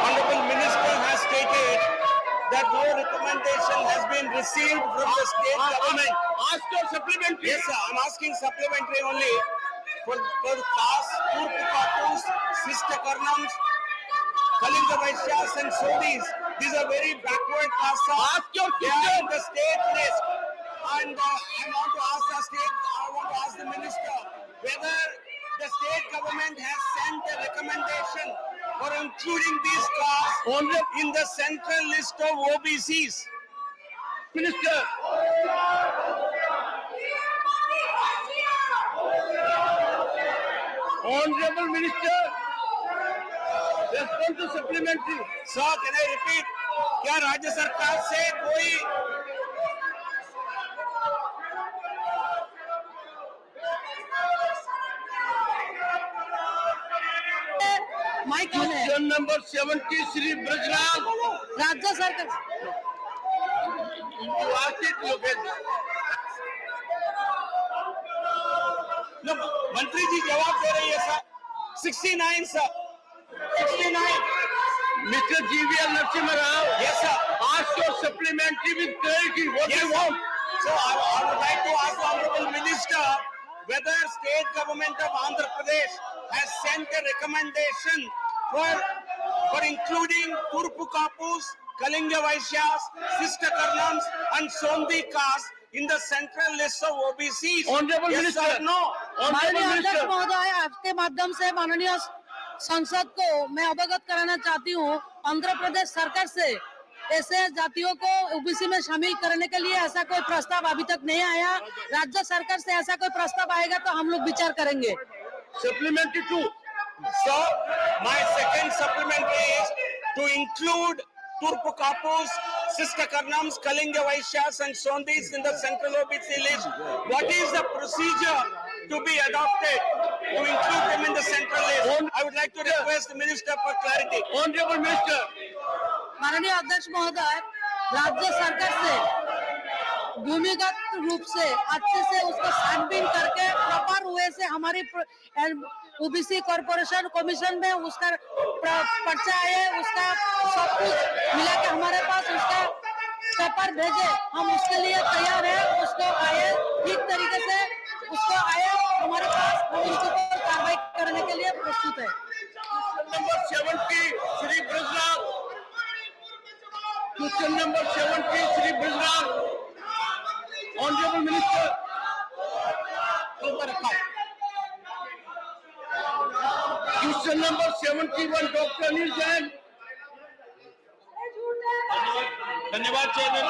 Honorable Minister has stated that no recommendation has been received from the state government. Ask your supplementary. Yes, sir. I'm asking supplementary only for caste, Turku-Kapus, Sister Karnams, Kalinga Vaishyas and Sodhis. These are very backward castes. Ask your They are in the state list. And I want to ask the minister whether the state government has sent a recommendation for including these castes in the central list of OBCs. Minister. Honorable Minister. Respond to supplementary. Sir, can I repeat? क्या राज्य सरकार से कोई Question number 70, Shri Brajlal. Rajya Sarkar. You asked it, you get. No, मंत्री जी जवाब दे रही है sir. 69 sir. 69. Mr. G.V.L. Narasimha Rao. Yes sir. Ask your supplementary with clarity. What Yes, you want? So I would like to ask the Honorable Minister whether state government of Andhra Pradesh has sent a recommendation for including Turpu Kapus, Kalinga Vaishyas, Sister Karnams and Sondhi castes in the central list of OBCs? Honorable yes Minister. or no? माननीय अध्यक्ष महोदय, आपके माध्यम से माननीय संसद को मैं अवगत कराना चाहती हूँ, आंध्र प्रदेश सरकार से ऐसे जातियों को ओबीसी में शामिल करने के लिए ऐसा कोई प्रस्ताव अभी तक नहीं आया। राज्य सरकार से ऐसा कोई प्रस्ताव आएगा तो हम लोग विचार करेंगे। Supplementary 2. So, my second supplementary is to include Turpu Kapus, Sister Karnams, Kalinga Vaishyas and Sondis in the central OBC list. What is the procedure to be adopted to include them in the central list? I would like to request the Minister for clarity. Honorable Minister. माननीय अध्यक्ष महोदय, राज्य सरकार से भूमिगत रूप से अच्छे से उसको छानबीन करके प्रॉपर वे से हमारी ओबीसी कॉर्पोरेशन कमीशन में उसका पर्चा है, उसका सब कुछ मिला के हमारे पास उसका पेपर भेजे, हम उसके लिए तैयार हैं। उसको आए ठीक तरीके से उसको आए हमारे पास, हम उसके ऊपर कार्रवाई करने के लिए प्रस्तुत है। Number 70 Shri Brajlal. Question number 70 Shri Brajlal. Honorable Minister. Question number 71 Dr. Anil Jain. धन्यवाद चेयरमैन।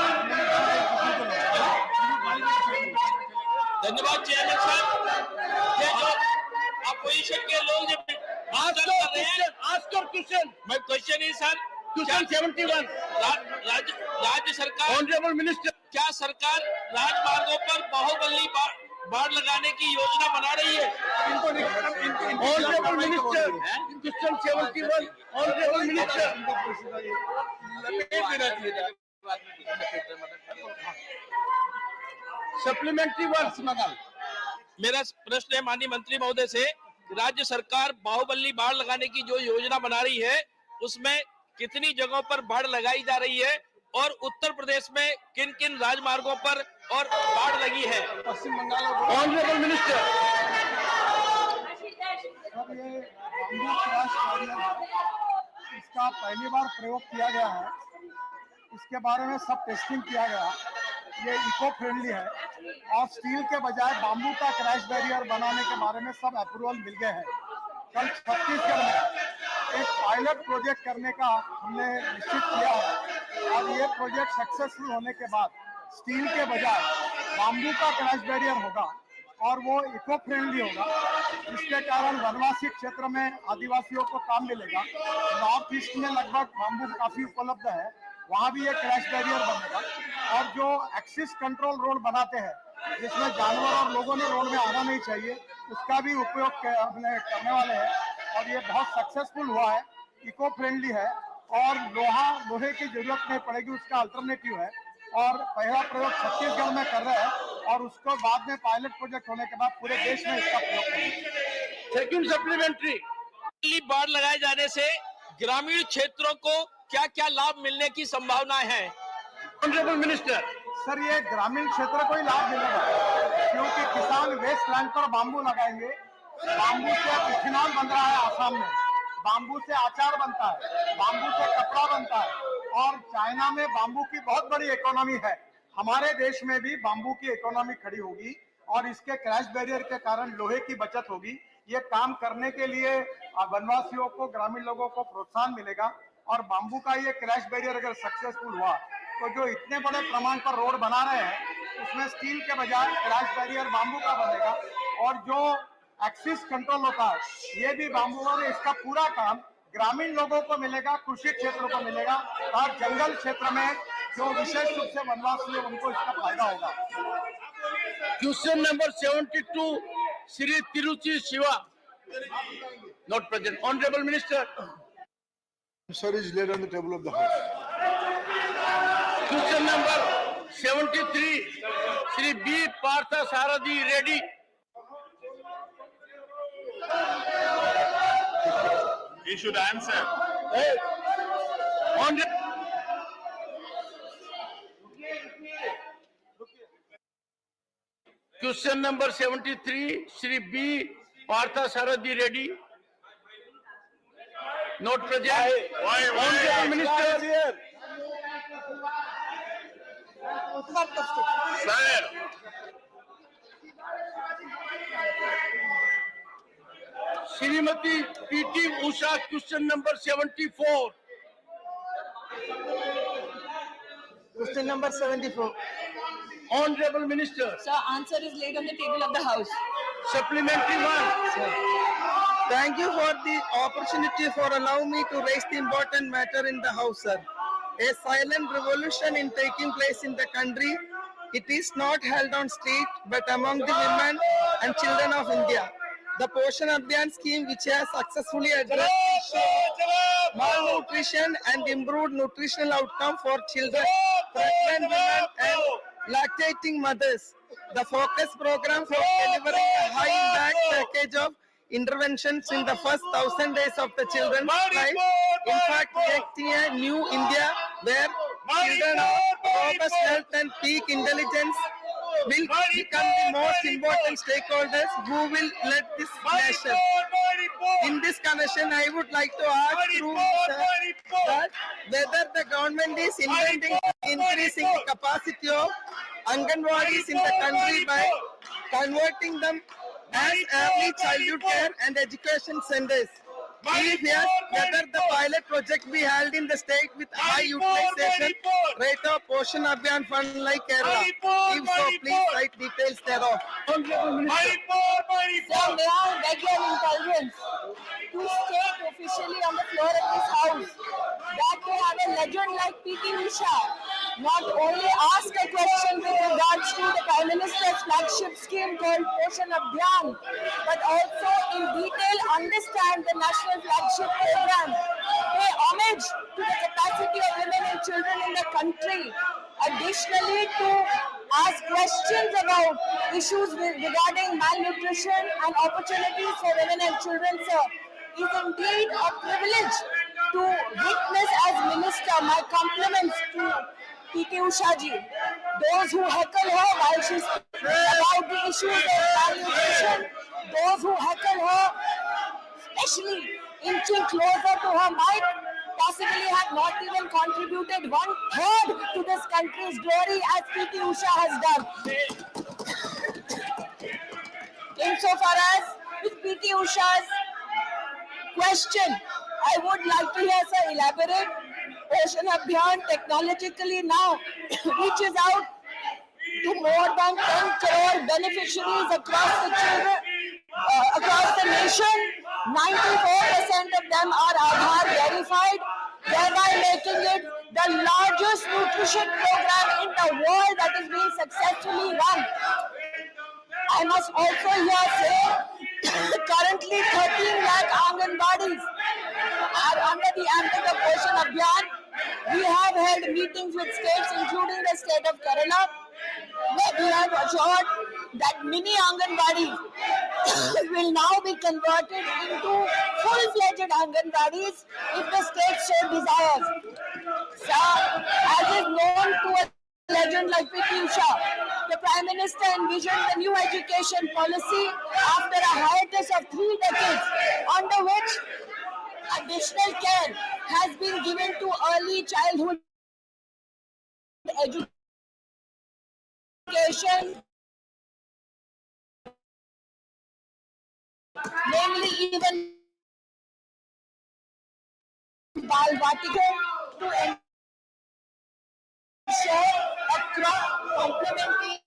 धन्यवाद चेयरमैन साहब। ये जो अपोजिशन के लोग जो क्वेश्चन मैं क्वेश्चन ही सर क्वेश्चन 71 राज्य सरकार ऑनरेबल मिनिस्टर, क्या सरकार राजमार्गों पर बाहुबली बाढ़ लगाने की योजना बना रही है? Honourable minister, question 71 honourable minister. Supplementary वर्ड्स मंगाल। मेरा प्रश्न है माननीय मंत्री महोदय से, राज्य सरकार बाहुबली बाढ़ लगाने की जो योजना बना रही है उसमें कितनी जगहों पर बाढ़ लगाई जा रही है और उत्तर प्रदेश में किन किन राजमार्गों पर और बाढ़ लगी है? पश्चिम बंगाल। Honourable minister. इसका पहली बार प्रयोग किया गया है, इसके बारे में सब टेस्टिंग किया गया। ये इको फ्रेंडली है और स्टील के बजाय बाम्बू का क्रैश बैरियर बनाने के बारे में सब अप्रूवल मिल गए हैं। कल छत्तीसगढ़ में एक पायलट प्रोजेक्ट करने का हमने निश्चित किया है और ये प्रोजेक्ट सक्सेसफुल होने के बाद स्टील के बजाय बाम्बू का क्रैश बैरियर होगा और वो इको फ्रेंडली होगा। इसके कारण वनवासी क्षेत्र में आदिवासियों को काम मिलेगा। नॉर्थ ईस्ट में लगभग बाम्बू काफी उपलब्ध है, वहाँ भी ये क्रैश बैरियर बनेगा। और जो एक्सिस कंट्रोल रोड बनाते हैं जिसमें जानवर और लोगों ने रोड में आना नहीं चाहिए, उसका भी उपयोग अपने करने वाले हैं और ये बहुत सक्सेसफुल हुआ है, इको फ्रेंडली है और लोहे की जरूरत नहीं पड़ेगी, उसका अल्टरनेटिव है। और पहला प्रयोग छत्तीसगढ़ में कर रहे हैं और उसको बाद में पायलट प्रोजेक्ट होने के बाद पूरे देश में इसका प्रयोग करेंगे। Second supplementary. बाढ़ लगाए जाने से ग्रामीण क्षेत्रों को क्या क्या लाभ मिलने की संभावनाएं हैं? Honourable minister. सर, ये ग्रामीण क्षेत्र को ही लाभ मिलेगा क्योंकि किसान वेस्ट लैंड पर बाम्बू लगाएंगे। बाम्बू से इथेनॉल बन रहा है आसाम में, बाम्बू से अचार बनता है, बाम्बू से कपड़ा बनता है और चाइना में बाम्बू की बहुत बड़ी इकोनॉमी है। हमारे देश में भी बाम्बू की इकोनॉमी खड़ी होगी और इसके क्रैश बैरियर के कारण लोहे की बचत होगी। ये काम करने के लिए वनवासियों को, ग्रामीण लोगों को प्रोत्साहन मिलेगा और बाम्बू का ये क्रैश बैरियर अगर सक्सेसफुल हुआ तो जो इतने बड़े प्रमाण पर रोड बना रहे हैं उसमें स्टील के बजाय क्रैश बैरियर बाम्बू का बनेगा और जो एक्सिस कंट्रोल होता है ये भी बाम्बू और इसका पूरा काम ग्रामीण लोगों को मिलेगा, कृषि क्षेत्रों को मिलेगा और जंगल क्षेत्र में जो विशेष रूप से वनवासी है उनको इसका फायदा होगा। Question number 72 Shri Tiruchi Shiva, not present. Honourable minister. Sir is laid on the table of the House. Question number 73, Shri B. Partha Saradi Reddy. He should answer. Question number 73, Shri B. Partha Saradi Reddy. Not present. Why? Honorable Minister. Sir, Srimati P.T. Usha, question number 74. Question number 74. Honorable Minister. Sir, answer is laid on the table of the House. Supplementary one. Sir. Thank you for the opportunity for allowing me to raise the important matter in the House, sir. A silent revolution is taking place in the country. It is not held on street, but among the women and children of India. The Poshan Abhiyan scheme, which has successfully addressed the issue of malnutrition and improved nutritional outcome for children, pregnant women, and lactating mothers. The focus program for delivering a high-impact package of interventions in the first 1,000 days of the children's life. In fact, creating a new India where children of robust health and peak intelligence will become the most important stakeholders who will lead this nation. In this connection, I would like to ask through that whether the government is intending increasing the capacity of Anganwadis in the country by converting them as early childhood care and education centers. If yes, whether the pilot project be held in the state with high utilization rate of Poshan Abhiyan fund like Kerala. If so, please cite details thereof. Sir, may I beg your indulgence to state officially on the floor of this House that to have a legend like P.T. Usha not only ask a question with regards to the Prime Minister's flagship scheme called Poshan Abhiyan, but also in detail understand the national flagship program, pay homage to the capacity of women and children in the country. Additionally, to ask questions about issues regarding malnutrition and opportunities for women and children, sir, is indeed a privilege to witness as minister. My compliments to P.T. Usha ji. Those who heckle her while she speaks about the issues of malnutrition, those who heckle her, especially inching closer to her mic, possibly have not even contributed 1/3 to this country's glory as P.T. Usha has done. Insofar as with P.T. Usha's question, I would like to hear sir elaborate. Poshan Abhiyan technologically now reaches out to more than 10 crore beneficiaries across the children, across the nation. 94% of them are Aadhaar verified, thereby making it the largest nutrition program in the world that is being successfully run. I must also here say, currently 13 lakh Anganwadis are under the ambit of Poshan Abhiyan. We have held meetings with states, including the state of Kerala, where we have assured that mini Anganwadis will now be converted into full-fledged Anganwadis if the state so desires. Sir, as is known to a legend like P.T. Usha, the Prime Minister envisioned the new education policy after a hiatus of 3 decades, under which additional care has been given to early childhood education, namely even Balvatika, to ensure a complementing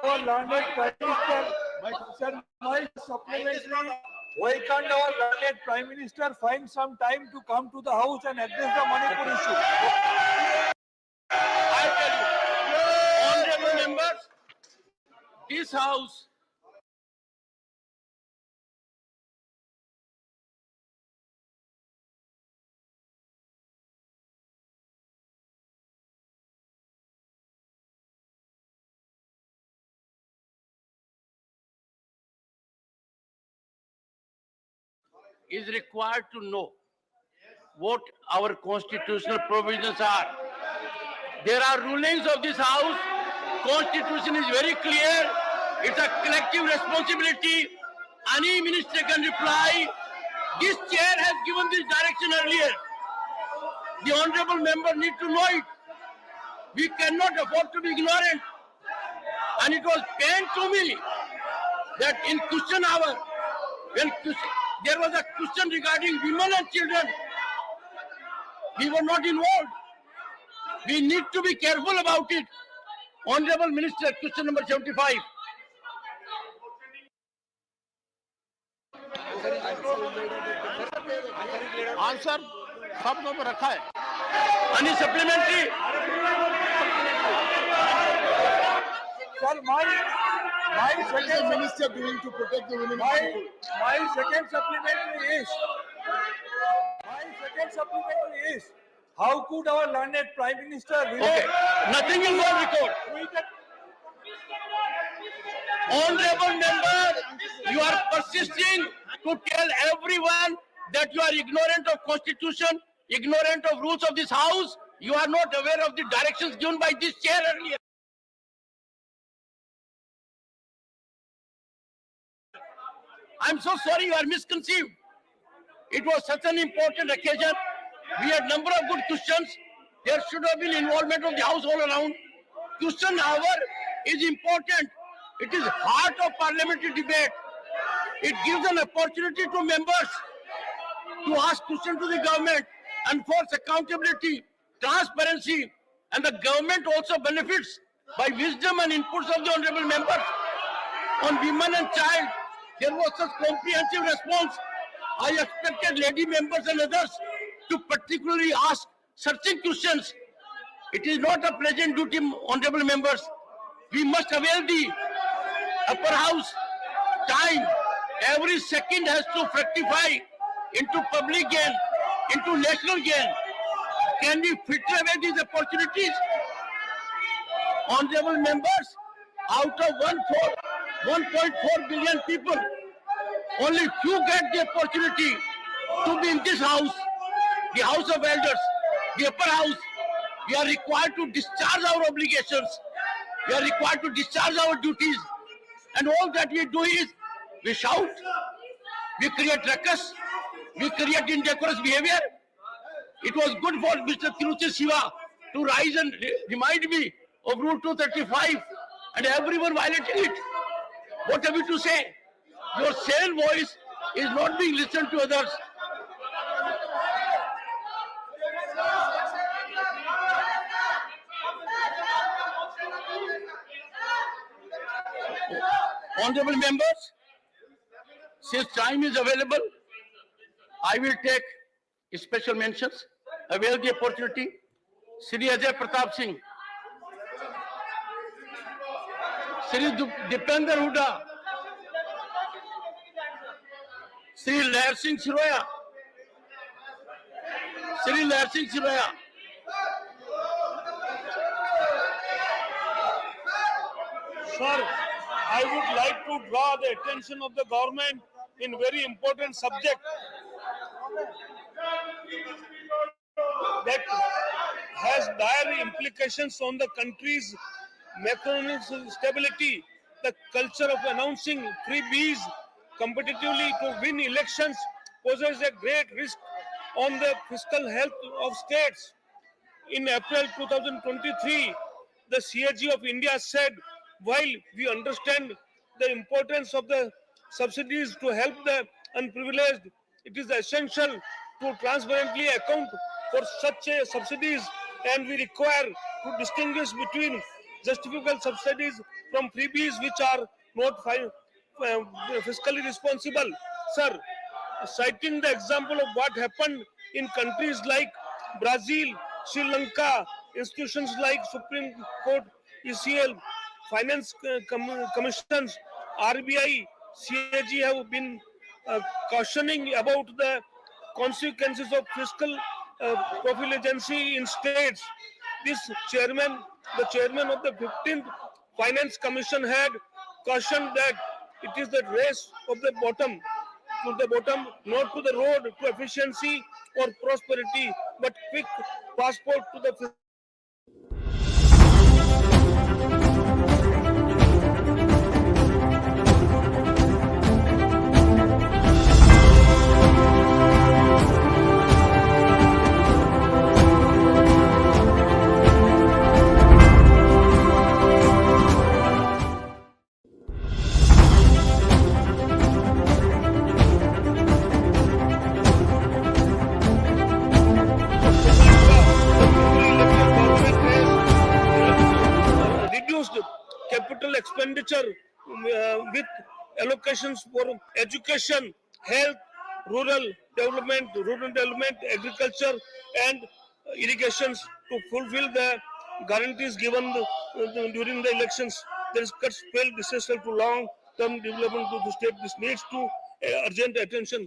Our learned Prime Minister, my supplementary, why can't our learned Prime Minister find some time to come to the House and address the Manipur issue? This house is required to know what our constitutional provisions are. There are rulings of this house. Constitution is very clear. It's a collective responsibility. Any minister can reply. This chair has given this direction earlier. The honorable member need to know it. We cannot afford to be ignorant. And it was pain to me that in question hour, when there was a question regarding women and children, we were not involved. We need to be careful about it. Honorable Minister, question number 75. Answer सब में रखा है. Any supplementary? Sir, my second minister doing to protect the women. My second supplementary is how could our learned Prime Minister Nothing will go on record. Honorable member, you are persisting to tell everyone that you are ignorant of Constitution, ignorant of rules of this House. You are not aware of the directions given by this chair earlier. I'm so sorry, you are misconceived. It was such an important occasion. We had number of good questions. There should have been involvement of the House all around. Question hour is important. It is heart of parliamentary debate. It gives an opportunity to members to ask questions to the government and force accountability, transparency, and the government also benefits by wisdom and inputs of the honorable members. On women and child, there was such comprehensive response. I expected lady members and others to particularly ask searching questions. It is not a pleasant duty, honorable members. We must avail the upper house time. Every second has to fructify into public gain, into national gain. Can we filter away these opportunities? Honorable members, out of 1.4 billion people, only few get the opportunity to be in this house, the House of Elders, the upper house. We are required to discharge our obligations. We are required to discharge our duties. And all that we do is, we shout, we create ruckus, we create indecorous behavior. It was good for Mr. Tiruchi Siva to rise and remind me of Rule 235, and everyone violated it. What have you to say? Your sane voice is not being listened to others. Honorable members, since time is available, I will take special mentions. Avail the opportunity. Shri Ajay Pratap Singh, Shri Dipender Huda, Shri Lair Singh Siroya, Shri Lair Singh Siroya. Sir, I would like to draw the attention of the government in very important subject that has dire implications on the country's macroeconomic stability. The culture of announcing freebies competitively to win elections poses a great risk on the fiscal health of states. In April 2023, the CAG of India said, while we understand the importance of the subsidies to help the unprivileged, it is essential to transparently account for such subsidies, and we require to distinguish between justifiable subsidies from freebies which are not fiscally responsible. Sir, citing the example of what happened in countries like Brazil, Sri Lanka, institutions like Supreme Court, ECL, finance commissions, RBI, CAG have been cautioning about the consequences of fiscal profligacy in states. This chairman, the chairman of the 15th Finance Commission, had cautioned that it is the race of the bottom to the bottom, not to the road to efficiency or prosperity, but quick passport to the reduced capital expenditure with allocations for education, health, rural development, agriculture, and irrigations to fulfill the guarantees given during the elections. There is cuts failed essential to long-term development of the state. This needs to urgent attention.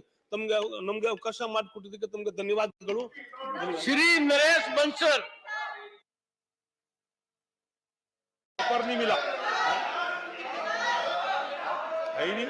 ನಮ್ಗೆ ಅವಕಾಶ ಮಾಡಿಕೊಟ್ಟಿದ್ದಕ್ಕೆ ತಮ್ಗೆ ಧನ್ಯವಾದಗಳು. श्री नरेश बंसल पर नहीं मिला है ही नहीं।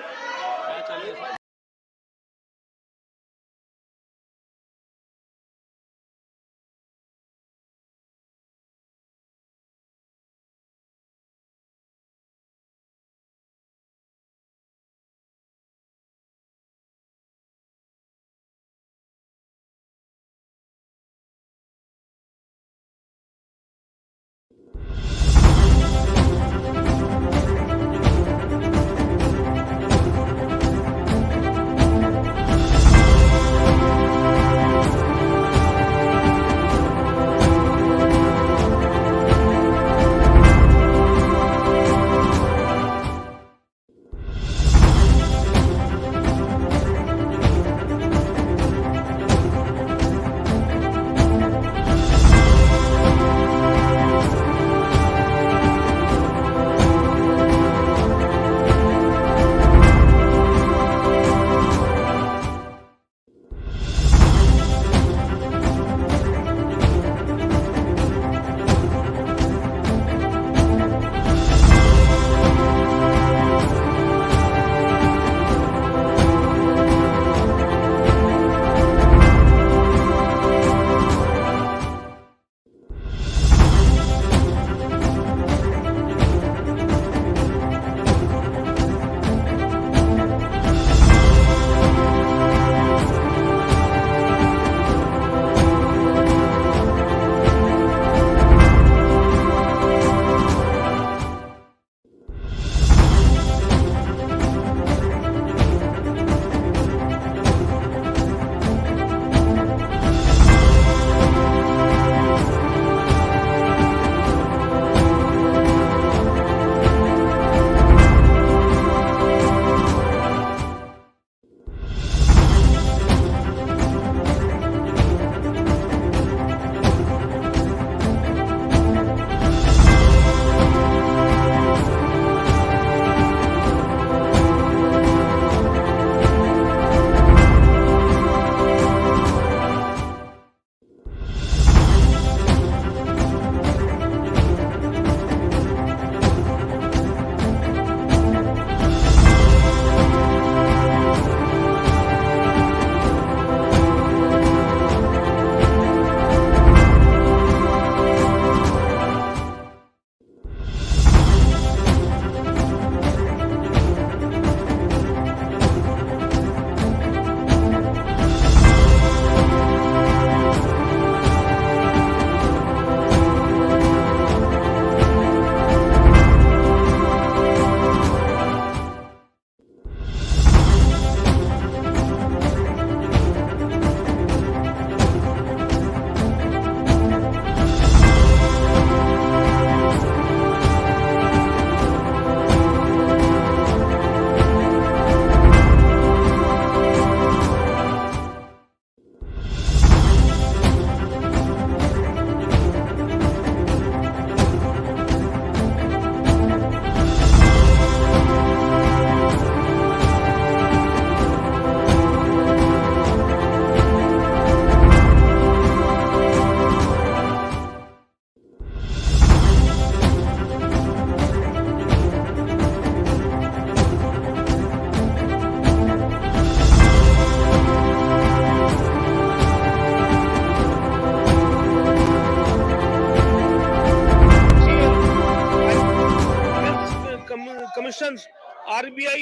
RBI,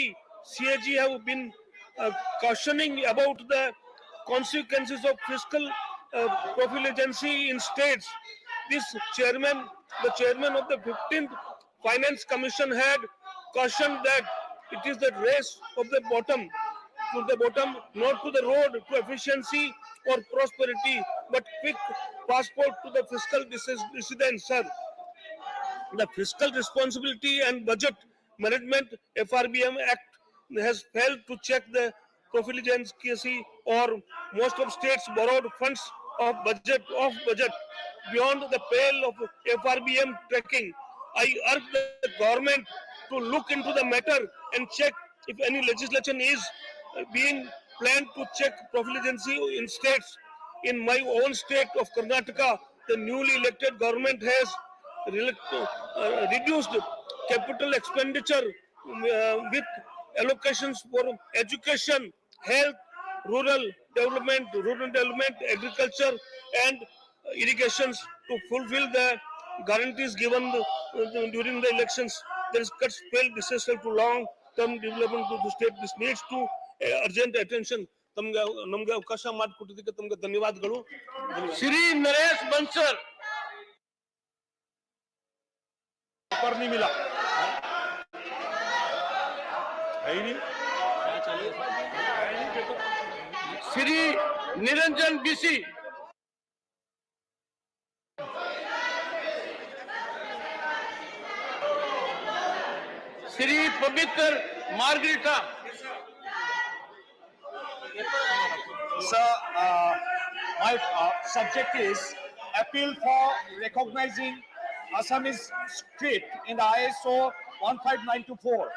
CAG have been cautioning about the consequences of fiscal profligacy in states. The chairman of the 15th Finance Commission had cautioned that it is the race of the bottom to the bottom, not to the road to efficiency or prosperity, but quick passport to the fiscal dissidents, sir. The Fiscal Responsibility and Budget Management FRBM Act has failed to check the profligacy, or most of states borrowed funds of budget beyond the pale of FRBM tracking. I urge the government to look into the matter and check if any legislation is being planned to check profligacy in states. In my own state of Karnataka, the newly elected government has reduced capital expenditure with allocations for education, health, rural development, agriculture, and irrigations to fulfill the guarantees given during the elections. There is cuts failed disaster to long-term development to the state. This needs to urgent attention. ನಮ್ಗೆ ಅವಕಾಶ ಮಾಡಿಕೊಟ್ಟಿದ್ದಕ್ಕೆ ತಮ್ಗೆ ಧನ್ಯವಾದಗಳು. श्री नरेश बंसल पर नहीं मिला Shri Niranjan BC Shri पवित्र margarita Sir, my subject is appeal for recognizing Assamese script in the ISO 15924.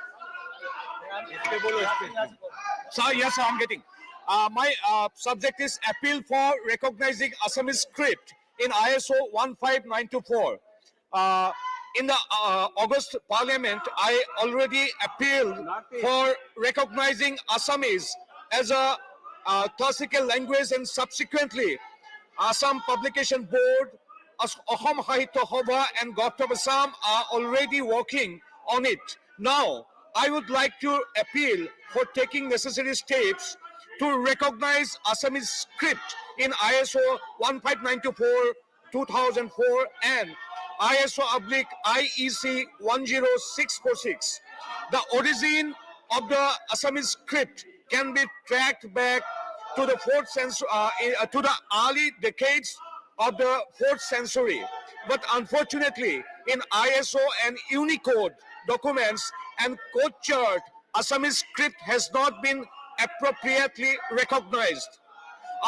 Sir, yes, sir, I'm getting. My subject is appeal for recognizing Assamese script in ISO 15924. In the August Parliament, I already appealed for recognizing Assamese as a classical language, and subsequently Assam Publication Board, Ahom Sahitya Sabha and Government of Assam are already working on it. Now, I would like to appeal for taking necessary steps to recognize Assamese script in ISO 15924 2004 and ISO/IEC 10646. The origin of the Assamese script can be tracked back to the to the early decades of the 4th century. But unfortunately, in ISO and Unicode documents and code chart, Assamese script has not been appropriately recognized.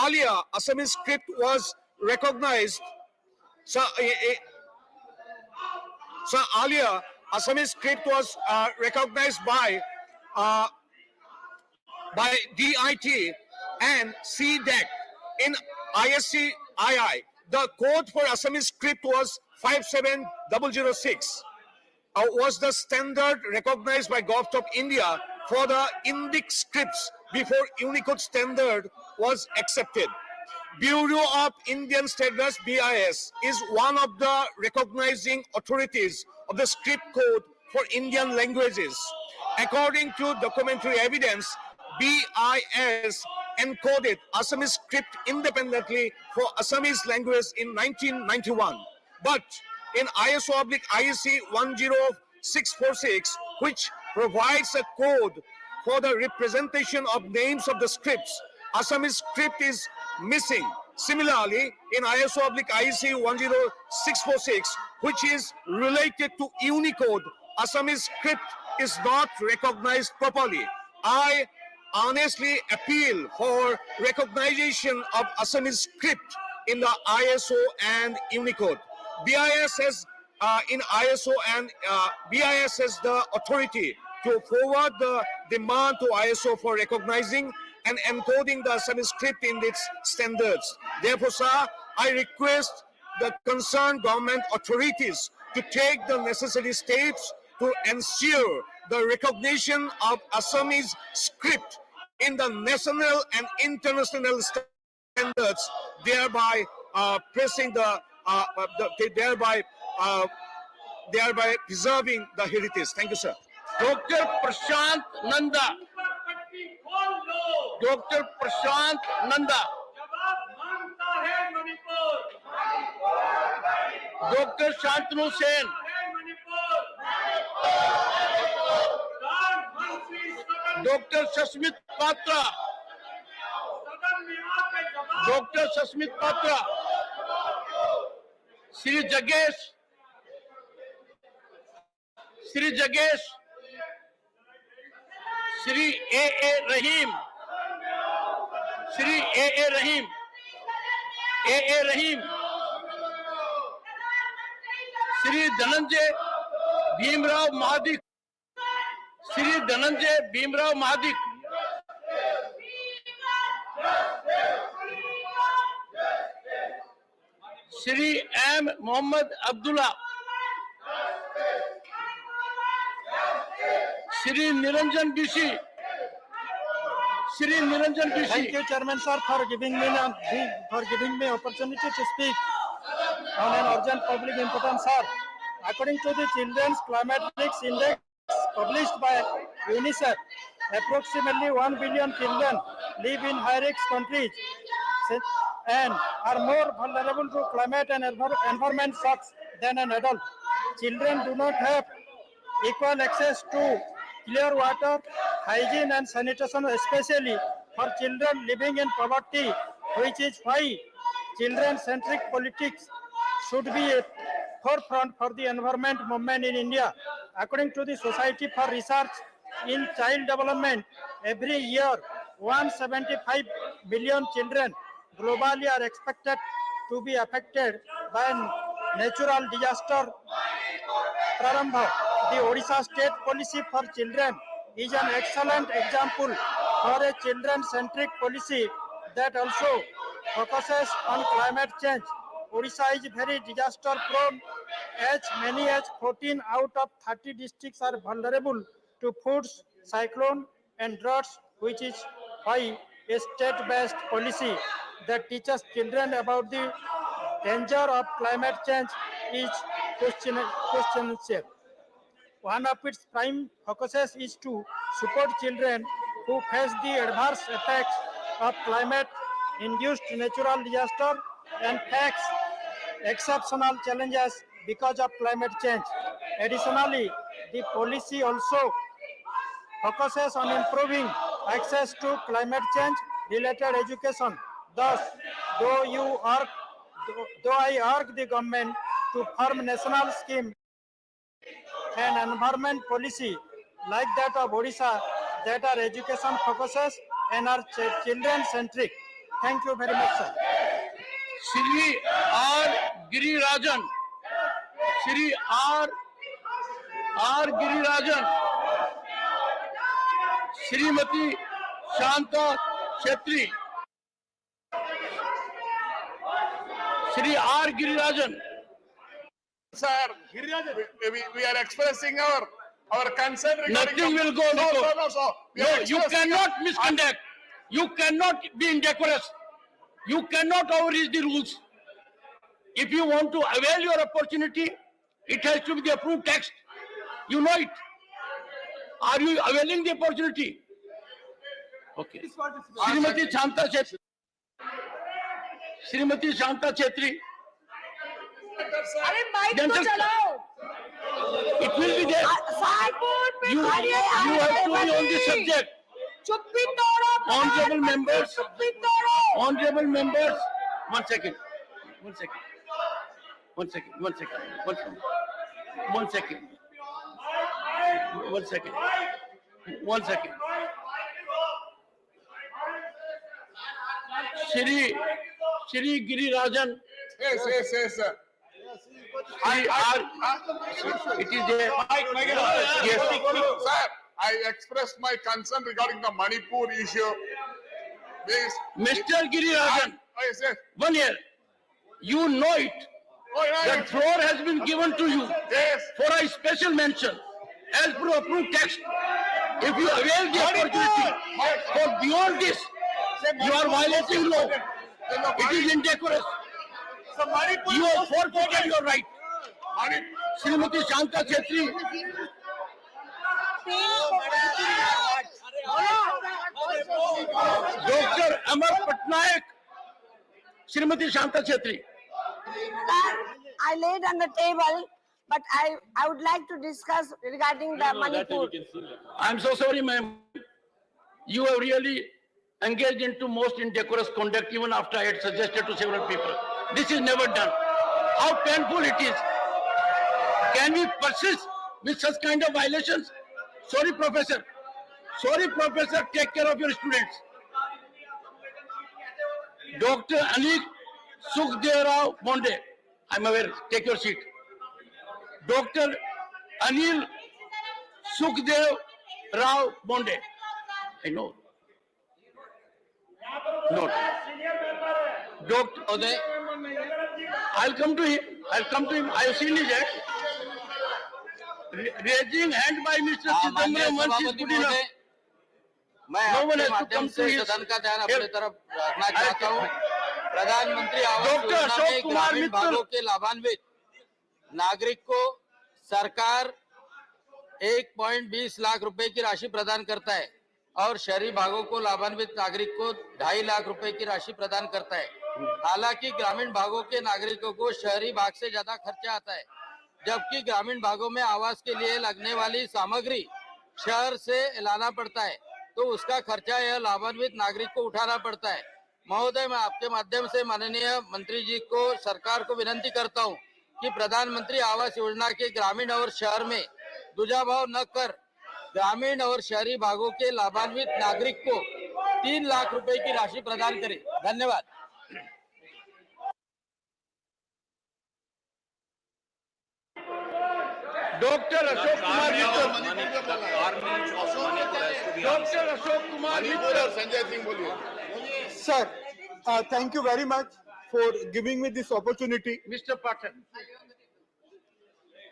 Earlier, Assamese script was recognized. Earlier, Assamese script was recognized by DIT and CDEC in ISCII. The code for Assamese script was 57006. Was the standard recognized by Government of India for the Indic scripts before Unicode standard was accepted. Bureau of Indian Standards (BIS) is one of the recognizing authorities of the script code for Indian languages. According to documentary evidence, BIS encoded Assamese script independently for Assamese language in 1991. But in ISO/IEC 10646, which provides a code for the representation of names of the scripts, Assamese script is missing. Similarly, in ISO/IEC 10646, which is related to Unicode, Assamese script is not recognized properly. I honestly appeal for recognition of Assamese script in the ISO and Unicode. BIS has in ISO and BIS has the authority to forward the demand to ISO for recognizing and encoding the Assamese script in its standards. Therefore, sir, I request the concerned government authorities to take the necessary steps to ensure the recognition of Assamese script in the national and international standards, thereby pressing thereby preserving the heritage. Thank you, sir. Doctor Prashant Nanda, doctor Prashant Nanda, doctor Shantanu Sen, doctor Sasmit Patra, doctor Sasmit Patra, Shri जगेश, Shri जगेश, Shri A Rahim, Shri A Rahim, A Rahim, Shri Dhananjay Bhimrao Mahadik, Shri Dhananjay Bhimrao Mahadik, Shri M Mohammad Abdullah, Shri Niranjan बिशी, Shri Niranjan बिशी. Thank you, Chairman sir, for giving me opportunity to speak on an urgent public importance, sir. According to the Children's Climatic Index published by UNICEF, approximately 1 billion children live in high-risk countries and are more vulnerable to climate and environment shocks than an adult. Children do not have equal access to clear water, hygiene and sanitation, especially for children living in poverty, which is why children-centric politics should be a forefront for the environment movement in India. According to the Society for Research in Child Development, every year 175 billion children globally are expected to be affected by natural disaster. Prarambha, the Odisha State Policy for Children is an excellent example for a children-centric policy that also focuses on climate change. Odisha is very disaster-prone, as many as 14 out of 30 districts are vulnerable to floods, cyclone, and droughts, which is why a state-based policy that teaches children about the danger of climate change is questionable. One of its prime focuses is to support children who face the adverse effects of climate-induced natural disaster and face exceptional challenges because of climate change. Additionally, the policy also focuses on improving access to climate change-related education. Thus, though I urge the government to form national scheme and environment policy like that of Odisha that are education focuses and are children-centric. Thank you very much, sir. Shri R. Girirajan, Shri R. Girirajan, Shrimati Shanta Chetri, Shri R. Girirajan. Sir, we are expressing our concern regarding... Nothing will go on No, record. no. No, you cannot misconduct. You cannot be indecorous. You cannot overreach the rules. If you want to avail your opportunity, it has to be the approved text. You know it. Are you availing the opportunity? Okay. Srimati Shanta Chetri. Srimati Shanta Chetri. अरे mic तो चलाओ. It will be there. You have to be on the subject. चुप्पी तोड़ो. Honorable members. चुप्पी तोड़ो. Honorable members. One second. One second. One second. One second. One second. One second. One second. Shri Girirajan. Yes, sir. It is there. Yes. Sir, I expressed my concern regarding the Manipur issue. Please. Mr. Girirajan, Yes, sir. 1 year. You know it. The floor has been given to you for a special mention as per approved text. If you avail the opportunity for beyond this, you are violating law. It is indecorous. You have forfeited your right. Srimati Shanta Chetri. Doctor Amar Patnaik, Shrimati Shanta Chhetri. I laid on the table, but I would like to discuss regarding the Manipur. I'm so sorry, ma'am. You have really engaged into most indecorous conduct even after I had suggested to several people. This is never done. How painful it is. Can we persist with such kind of violations? Sorry, professor. Sorry, professor. Take care of your students. Dr. Anik Sukhdev Monde. I'm aware. Take your seat. Dr. Anil Sukhdev Rao Bonde. I know. No. Dr. Ode. I'll come to him. I'll come to him. I have seen his act. Raising hand by Mr. Chidambaram once is good enough. मैं आपके माध्यम से सदन का ध्यान अपनी तरफ रखना चाहता हूं। प्रधानमंत्री आवास योजना में ग्रामीण भागों के लाभान्वित नागरिक को सरकार 1.20 लाख रुपए की राशि प्रदान करता है और शहरी भागों को लाभान्वित नागरिक को 2.5 लाख रुपए की राशि प्रदान करता है। हालांकि ग्रामीण भागों के नागरिकों को शहरी भाग से ज्यादा खर्चा आता है, जबकि ग्रामीण भागों में आवास के लिए लगने वाली सामग्री शहर से लाना पड़ता है, तो उसका खर्चा यह लाभान्वित नागरिक को उठाना पड़ता है। महोदय, मैं आपके माध्यम से माननीय मंत्री जी को, सरकार को विनंती करता हूं कि प्रधानमंत्री आवास योजना के ग्रामीण और शहर में दुजाभाव न कर ग्रामीण और शहरी भागों के लाभान्वित नागरिक को 3 लाख रुपए की राशि प्रदान करें। धन्यवाद। डॉक्टर अशोक कुमार मित्तल। डॉक्टर अशोक कुमार मित्तल। संजय सिंह बोलिए। Sir, thank you very much for giving me this opportunity. Mr. Patel,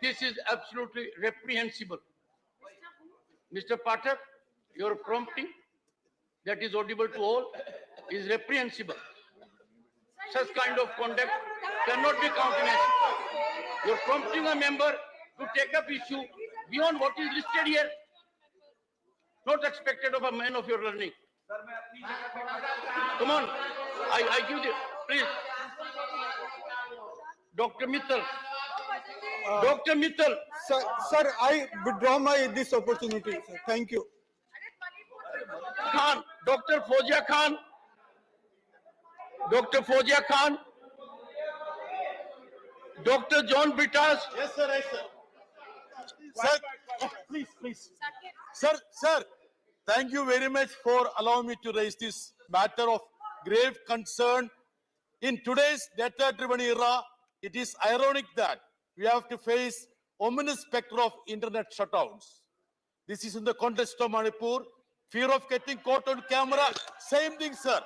this is absolutely reprehensible. Mr. Patel, your prompting that is audible to all is reprehensible. Such kind of conduct cannot be countenanced. You're prompting a member to take up issue beyond what is listed here. Not expected of a man of your learning. Come on, I give you, please. Dr. Mittal. Dr. Mittal. Sir, I withdraw this opportunity. Sir. Thank you. Khan, Dr. Fozia Khan. Dr. Fozia Khan. Dr. John Britas. Yes, sir. Yes, sir. Sir, please. Sir, thank you very much for allowing me to raise this matter of grave concern. In today's data-driven era, it is ironic that we have to face ominous specter of internet shutdowns. This is in the context of Manipur. Fear of getting caught on camera, same thing, sir,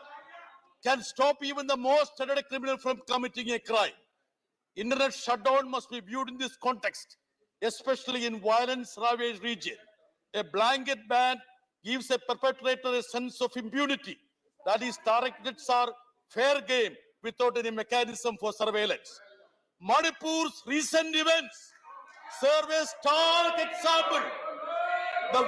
can stop even the most studied criminal from committing a crime. Internet shutdown must be viewed in this context, especially in violence-ravaged region. A blanket ban gives a perpetrator a sense of impunity. That is, targets are fair game without any mechanism for surveillance. Manipur's recent events serve as stark example. The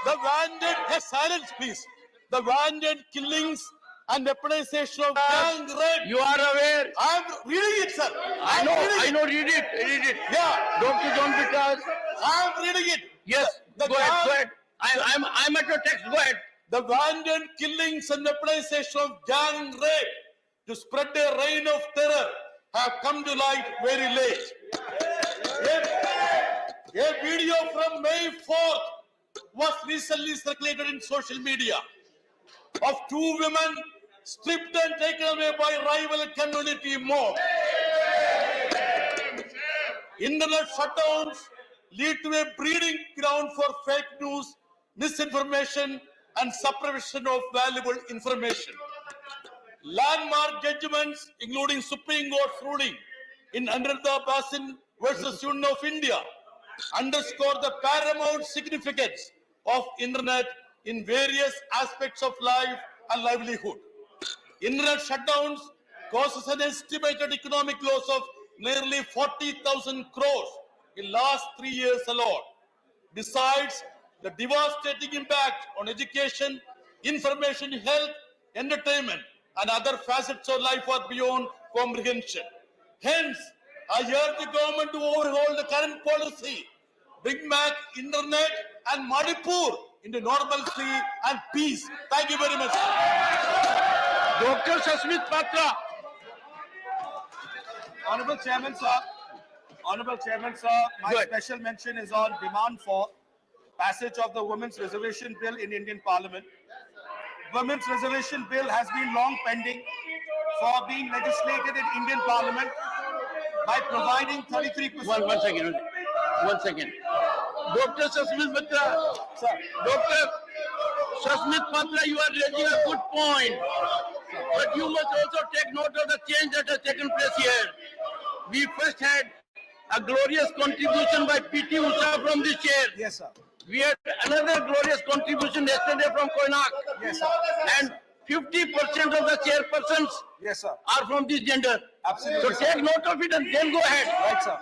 wanton, silence please. The wanton killings and weaponization of gang rape. You are aware? I'm reading it, sir. I know, read it. Yeah. Dr. John Britas. I'm reading it. Yes, go ahead. I'm at your text, go ahead. The wanton killings and weaponization of gang rape to spread a reign of terror have come to light very late. A video from May 4th was recently circulated in social media of 2 women stripped and taken away by rival community mob. Internet shutdowns lead to a breeding ground for fake news, misinformation, and suppression of valuable information. Landmark judgments, including Supreme Court's ruling in Anandha Basin versus Union of India, underscore the paramount significance of internet in various aspects of life and livelihood. Internet shutdowns causes an estimated economic loss of nearly 40,000 crores in last 3 years alone. Besides, the devastating impact on education, information, health, entertainment, and other facets of life are beyond comprehension. Hence, I urge the government to overhaul the current policy, bring back internet and Manipur into normalcy and peace. Thank you very much. Dr. Sasmit Patra. Honorable Chairman, sir. Honorable Chairman, sir, my special mention is on demand for passage of the Women's Reservation Bill in Indian Parliament. Women's Reservation Bill has been long pending for being legislated in Indian Parliament by providing 33%. One second. Dr. Sasmit Patra. Sir. Dr. Sasmit Patra, you are raising a good point. But you must also take note of the change that has taken place here. We first had a glorious contribution by P.T. Usha from this chair. Yes, sir. We had another glorious contribution yesterday from Koinak. Yes, sir. And 50% of the chairpersons yes, sir. are from this gender. Absolutely. So take note of it and then go ahead. Right, sir.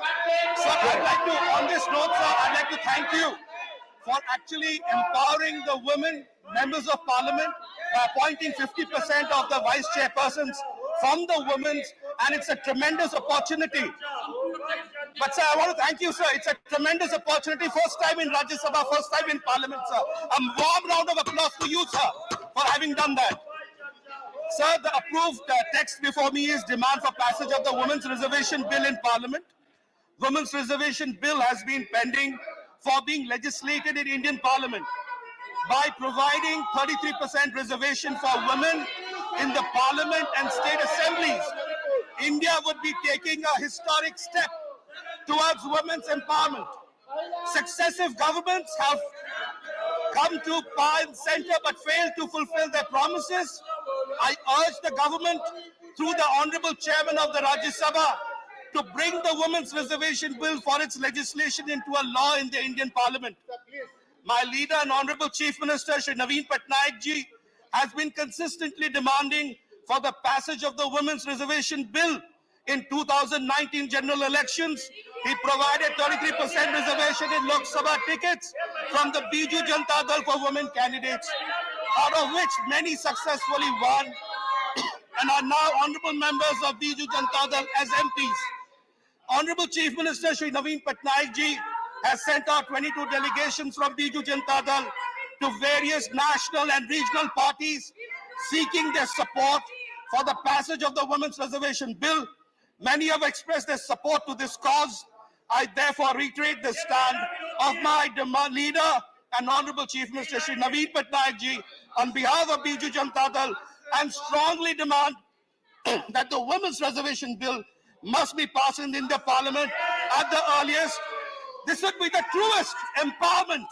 Sir, I'd like to, on this note, sir, I'd like to thank you for actually empowering the women members of parliament by appointing 50% of the vice chairpersons from the women's, and it's a tremendous opportunity. But sir, I want to thank you, sir. It's a tremendous opportunity. First time in Rajya Sabha, first time in parliament, sir. A warm round of applause to you, sir, for having done that. Sir, the approved text before me is demand for passage of the Women's Reservation Bill in Parliament. Women's Reservation Bill has been pending for being legislated in Indian Parliament by providing 33% reservation for women in the Parliament and state assemblies. India would be taking a historic step towards women's empowerment. Successive governments have come to power and center but failed to fulfill their promises. I urge the government, through the Honorable Chairman of the Rajya Sabha, to bring the Women's Reservation Bill for its legislation into a law in the Indian Parliament. My leader and Honorable Chief Minister, Shri Naveen Patnaik ji, has been consistently demanding for the passage of the Women's Reservation Bill. In 2019 general elections, he provided 33% reservation in Lok Sabha tickets from the Biju Janata Dal for women candidates, out of which many successfully won and are now honorable members of Biju Janata Dal as MPs. Honorable Chief Minister Shri Naveen Patnaik ji has sent out 22 delegations from Biju Janata Dal to various national and regional parties seeking their support for the passage of the Women's Reservation Bill. Many have expressed their support to this cause. I therefore reiterate the stand of my leader and Honorable Chief Minister Shri Naveen Patnaik ji on behalf of Biju Janata Dal, and strongly demand that the Women's Reservation Bill must be passed in the Parliament at the earliest. This would be the truest empowerment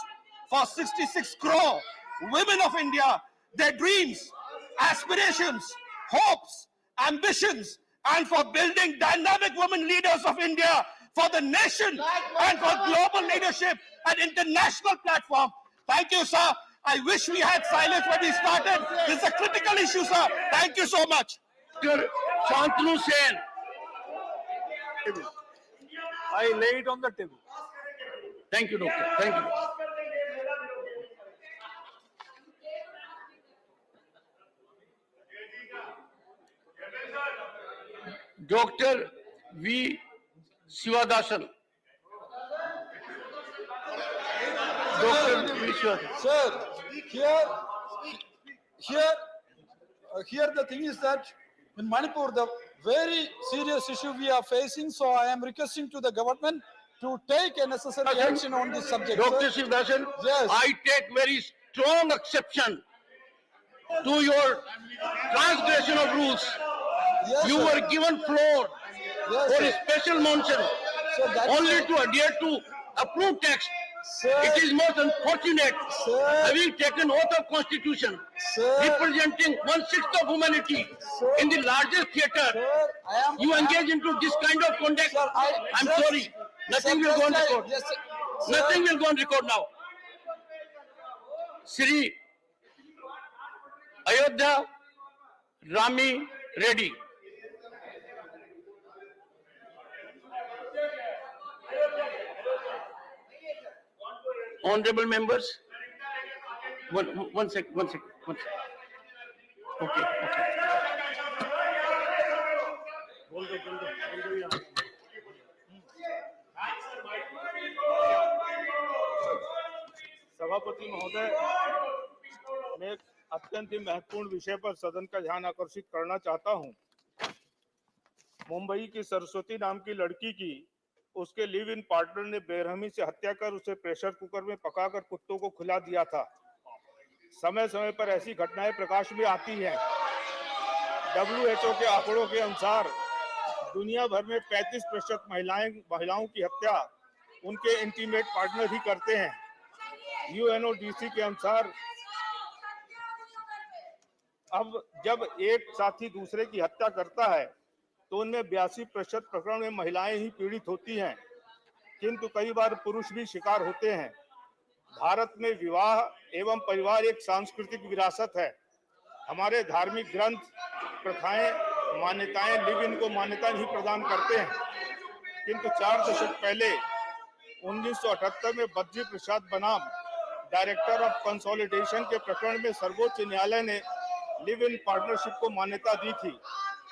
for 66 crore women of India, their dreams, aspirations, hopes, ambitions, and for building dynamic women leaders of India for the nation and for global leadership and international platform. Thank you, sir. I wish we had silence when we started. This is a critical issue, sir. Thank you so much. Shantanu Sen. I lay it on the table. Thank you, Doctor. Thank you. Dr. V. Sivadasan. Dr. V. Sivadasan. Sir, here the thing is that in Manipur, the very serious issue we are facing, so I am requesting to the government to take a necessary action on this subject. Dr. Sivadasan, yes. I take very strong exception to your transgression of rules. Yes, you sir. were given floor Yes, for sir. a special motion only to adhere to approved text. Sir. It is most unfortunate, Sir. having taken oath of constitution, Sir. representing 1/6 of humanity in the largest theatre, you engage into this kind of conduct. Sir, I'm sorry, nothing will go on record. Yes, Nothing will go on record now. Sri Ayodhya Rami Reddy. Honorable members, One sec. Okay. सभापति महोदय, मैं एक अत्यंत ही महत्वपूर्ण विषय पर सदन का ध्यान आकर्षित करना चाहता हूं। मुंबई की सरस्वती नाम की लड़की की उसके लिव इन पार्टनर ने बेरहमी से हत्या कर उसे प्रेशर कुकर में पकाकर कुत्तों को खिला दिया था। समय समय पर ऐसी घटनाएं प्रकाश में आती हैं। WHO के आंकड़ों के अनुसार दुनिया भर में 35% महिलाओं की हत्या उनके इंटीमेट पार्टनर ही करते हैं। UNODC के अनुसार अब जब एक साथी दूसरे की हत्या करता है तो उनमें 82% प्रकरण में महिलाएं ही पीड़ित होती हैं, किंतु कई बार पुरुष भी शिकार होते हैं। भारत में विवाह एवं परिवार एक सांस्कृतिक विरासत है। हमारे धार्मिक ग्रंथ, प्रथाएं, मान्यताएं लिव इन को मान्यता नहीं प्रदान करते हैं, किंतु 4 दशक पहले 1978 में बद्री प्रसाद बनाम डायरेक्टर ऑफ कंसोलिडेशन के प्रकरण में सर्वोच्च न्यायालय ने लिव इन पार्टनरशिप को मान्यता दी थी।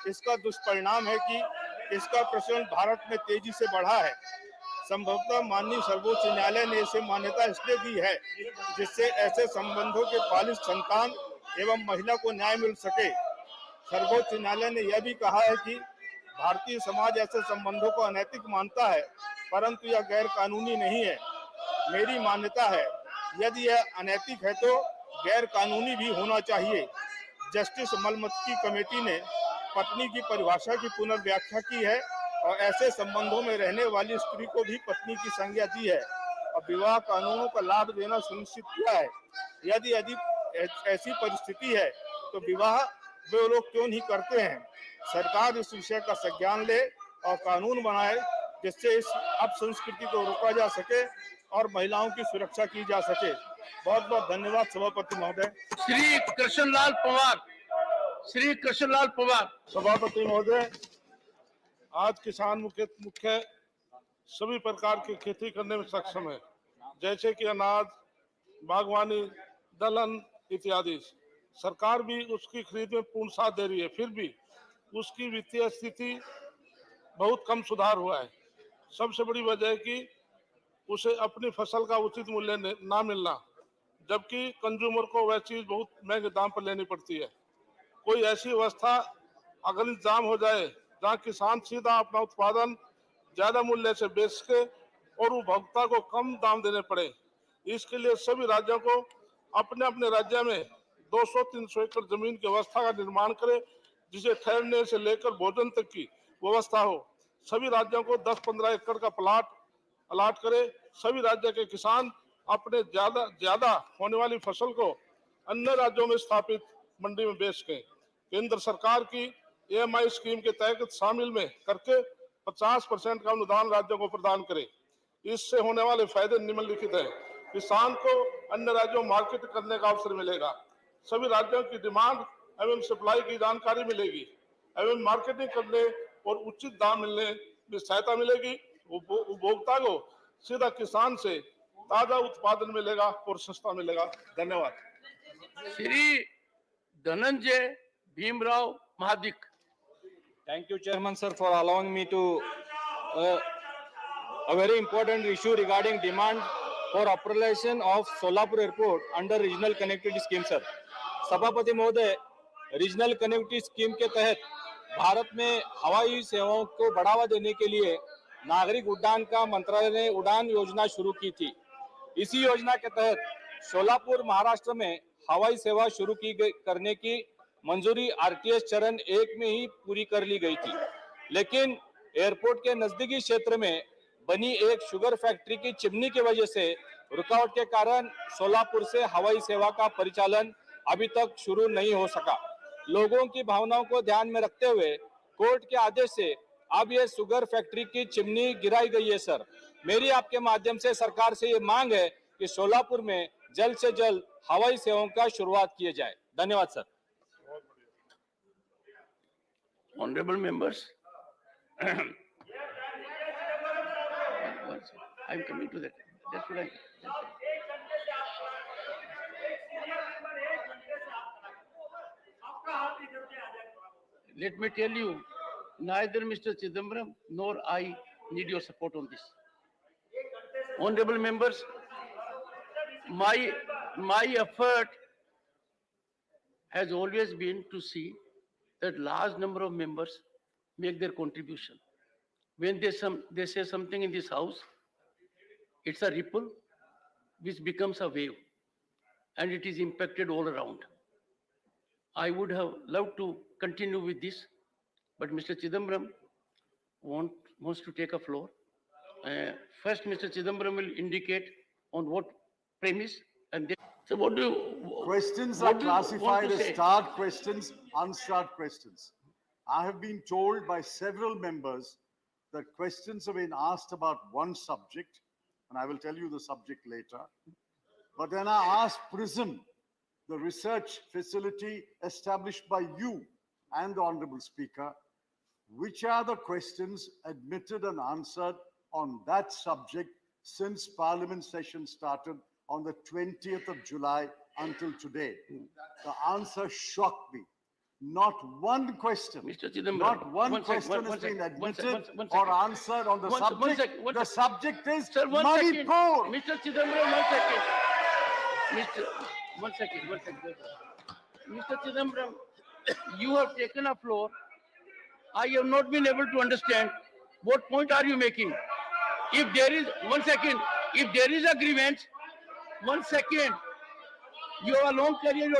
इसका दुष्परिणाम है कि इसका प्रचलन भारत में तेजी से बढ़ा है। संभवतः माननीय सर्वोच्च न्यायालय ने इसे मान्यता इसलिए दी है जिससे ऐसे संबंधों के पालित संतान एवं महिला को न्याय मिल सके। सर्वोच्च न्यायालय ने यह भी कहा है कि भारतीय समाज ऐसे संबंधों को अनैतिक मानता है, परंतु यह गैर कानूनी नहीं है। मेरी मान्यता है यदि यह अनैतिक है तो गैर कानूनी भी होना चाहिए। जस्टिस मलमत्की कमेटी ने पत्नी की परिभाषा की पुनर्व्याख्या की है और ऐसे संबंधों में रहने वाली स्त्री को भी पत्नी की संज्ञा दी है और विवाह कानूनों का लाभ देना सुनिश्चित किया है। यदि ऐसी परिस्थिति है तो विवाह वे लोग क्यों नहीं करते हैं। सरकार इस विषय का संज्ञान ले और कानून बनाए जिससे इस अपसंस्कृति को रोका जा सके और महिलाओं की सुरक्षा की जा सके। बहुत बहुत धन्यवाद सभापति महोदय। श्री कृष्णलाल पवार। सभापति महोदय, आज किसान मुख्य सभी प्रकार की खेती करने में सक्षम है, जैसे कि अनाज, बागवानी, दलहन इत्यादि। सरकार भी उसकी खरीद में पूर्ण साथ दे रही है, फिर भी उसकी वित्तीय स्थिति बहुत कम सुधार हुआ है। सबसे बड़ी वजह है कि उसे अपनी फसल का उचित मूल्य ना मिलना, जबकि कंज्यूमर को वह चीज बहुत महंगे दाम पर लेनी पड़ती है। कोई ऐसी व्यवस्था अगर इंतजाम हो जाए जहाँ किसान सीधा अपना उत्पादन ज्यादा मूल्य से बेच सके और उपभोक्ता को कम दाम देने पड़े। इसके लिए सभी राज्यों को अपने अपने राज्य में 200-300 एकड़ जमीन की व्यवस्था का निर्माण करे, जिसे ठहरने से लेकर भोजन तक की व्यवस्था हो। सभी राज्यों को 10-15 एकड़ का प्लाट अलाट करे। सभी राज्य के किसान अपने ज्यादा होने वाली फसल को अन्य राज्यों में स्थापित मंडी में बेच सकें। केंद्र सरकार की EMI स्कीम के तहत शामिल में करके 50% का अनुदान राज्यों को प्रदान करे। इससे होने वाले फायदे निम्नलिखित है। किसान को अन्य राज्यों में मार्केट करने का अवसर मिलेगा। सभी राज्यों की डिमांड एवं सप्लाई की जानकारी मिलेगी एवं मार्केटिंग करने और उचित दाम मिलने में सहायता मिलेगी। उपभोक्ता को सीधा किसान से ताजा उत्पादन मिलेगा और सस्ता मिलेगा। धन्यवाद। Shri Dhananjay Bhimrao Mahadik. Thank you, Chairman, sir, for allowing me to a very important issue regarding demand for operation of Solapur Airport under Regional Connectivity Scheme, sir. सभापति महोदय, रीजनल कनेक्टिविटी स्कीम के तहत भारत में हवाई सेवाओं को बढ़ावा देने के लिए नागरिक उड्डयन का मंत्रालय ने उड़ान योजना शुरू की थी। इसी योजना के तहत सोलापुर महाराष्ट्र में हवाई सेवा शुरू करने की मंजूरी RTS चरण 1 में ही पूरी कर ली गई थी, लेकिन एयरपोर्ट के नजदीकी क्षेत्र में बनी एक शुगर फैक्ट्री की चिमनी की वजह से रुकावट के कारण सोलापुर से हवाई सेवा का परिचालन अभी तक शुरू नहीं हो सका। लोगों की भावनाओं को ध्यान में रखते हुए कोर्ट के आदेश से अब ये शुगर फैक्ट्री की चिमनी गिराई गई है। सर, मेरी आपके माध्यम से सरकार से ये मांग है कि सोलापुर में जल्द से जल्द हवाई सेवाओं का शुरुआत किए जाए। धन्यवाद sir. Honorable members, I'm coming to that. That's what let me tell you, neither Mr. Chidambaram nor I need your support on this. Honorable members, my effort has always been to see that large number of members make their contribution. When they say something in this house, it's a ripple which becomes a wave, and it is impacted all around. I would have loved to continue with this, but Mr. Chidambaram wants to take a floor. First, Mr. Chidambaram will indicate on what premise, and then. So, what do you? Questions are what do you want classified to as say? starred questions, unstarred questions. I have been told by several members that questions have been asked about one subject, and I will tell you the subject later. But then I asked PRISM, the research facility established by you and the Honorable Speaker, which are the questions admitted and answered on that subject since Parliament session started on the 20th of July until today. The answer shocked me. Not one question, not one question has been admitted or answered on the subject. The subject is Manipur. Mr. Chidambaram, 1 second. One second. Mr. Chidambaram, you have taken a floor. I have not been able to understand what point are you making. If there is, 1 second, if there is a grievance, 1 second, you have a long career.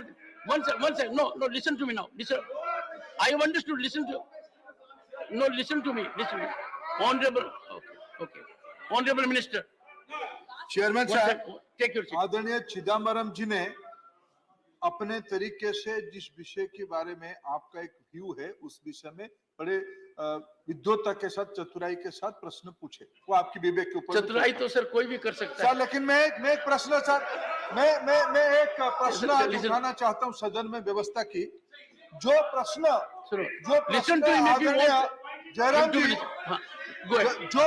One second. No, listen to me now. Listen. I have understood. Listen to me. Honorable, okay. Honorable Minister. Chairman साहब, take your seat. आदरणीय चिदम्बरम जी ने अपने तरीके से जिस विषय के बारे में आपका एक व्यू है, उस विषय में बड़े विद्वता के साथ, चतुराई के साथ प्रश्न पूछे। वो आपकी विवेक के ऊपर। चतुराई तो सर कोई भी कर सकता है। सर, लेकिन मैं एक प्रश्न सर, मैं एक प्रश्न उठाना चाहता हूं सदन में व्यवस्था की। जो प्रश्न आदरणीय जयराम जी, जो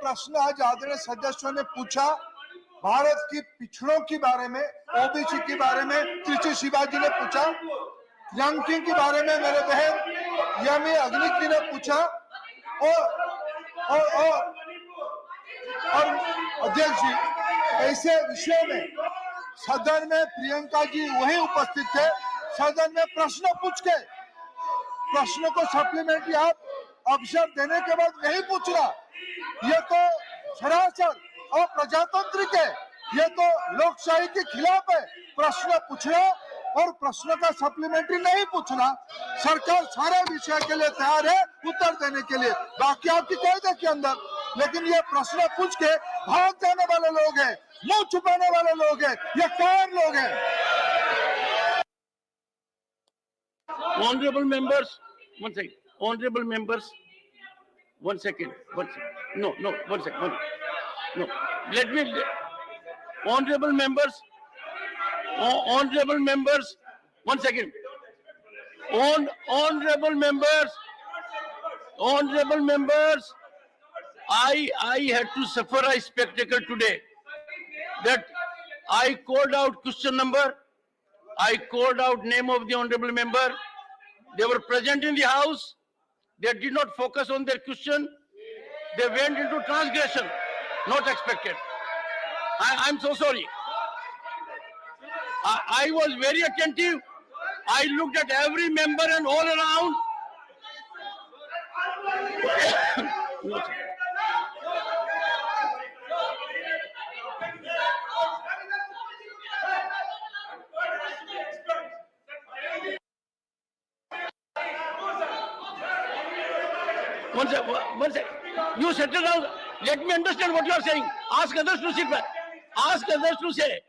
प्रश्न आज आदरणीय सदस्यों ने पूछा, भारत की पिछड़ों के बारे में, ओबीसी के बारे में त्रिची शिवाजी ने पूछा, रैंकिंग के बारे में मेरे बहन यामी अग्निकी ने पूछा, और अध्यक्ष जी, ऐसे विषय में सदन में प्रियंका जी वहीं उपस्थित थे, सदन में प्रश्न पूछ के प्रश्नों को सप्लीमेंट्री आप अवसर देने के बाद नहीं पूछना, ये तो सरासर अप्रजातांत्रिक है, ये तो लोकशाही के खिलाफ है। प्रश्न पूछना और प्रश्न का सप्लीमेंट्री नहीं पूछना। सरकार सारे विषय के लिए तैयार है उत्तर देने के लिए, बाकी आपकी कायदे के अंदर, लेकिन ये प्रश्न पूछ के भाग जाने वाले लोग हैं, मुंह छुपाने वाले लोग हैं, ये कौन लोग हैं? Honorable members, 1 second. Honorable members, 1 second. No, 1 second. No. Let me. Honorable members, 1 second. Honorable members, I had to suffer a spectacle today that I called out question number, I called out name of the honorable member. They were present in the house. They did not focus on their question. They went into transgression, not expected. I'm so sorry. I was very attentive. I looked at every member and all around. One second. You settle down. Let me understand what you are saying. Ask others to sit back. Ask others to say.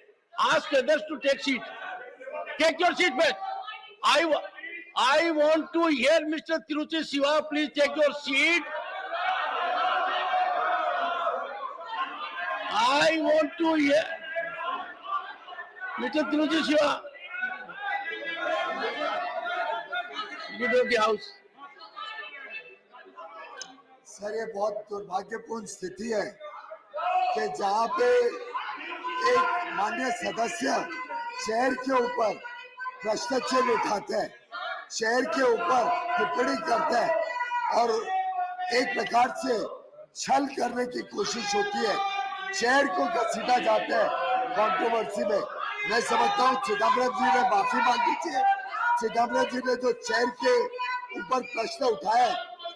Ask others to take seat. Take your seat back. I want to hear Mr. Tiruchi Siva. Please take your seat. I want to hear Mr. Tiruchi Siva. Leader of the House. Sir, ये बहुत दुर्भाग्यपूर्ण स्थिति है कि जहां पे एक माननीय सदस्य चेयर के ऊपर प्रश्न चिन्ह उठाते हैं, शहर के ऊपर टिप्पणी करते हैं और एक प्रकार से छल करने की कोशिश होती है, शहर को घसीटा जाता है कंट्रोवर्सी में। मैं समझता हूँ चिदम्बरम जी ने माफी मांगी थी। चिदम्बरम जी ने जो शहर के ऊपर प्रश्न उठाया,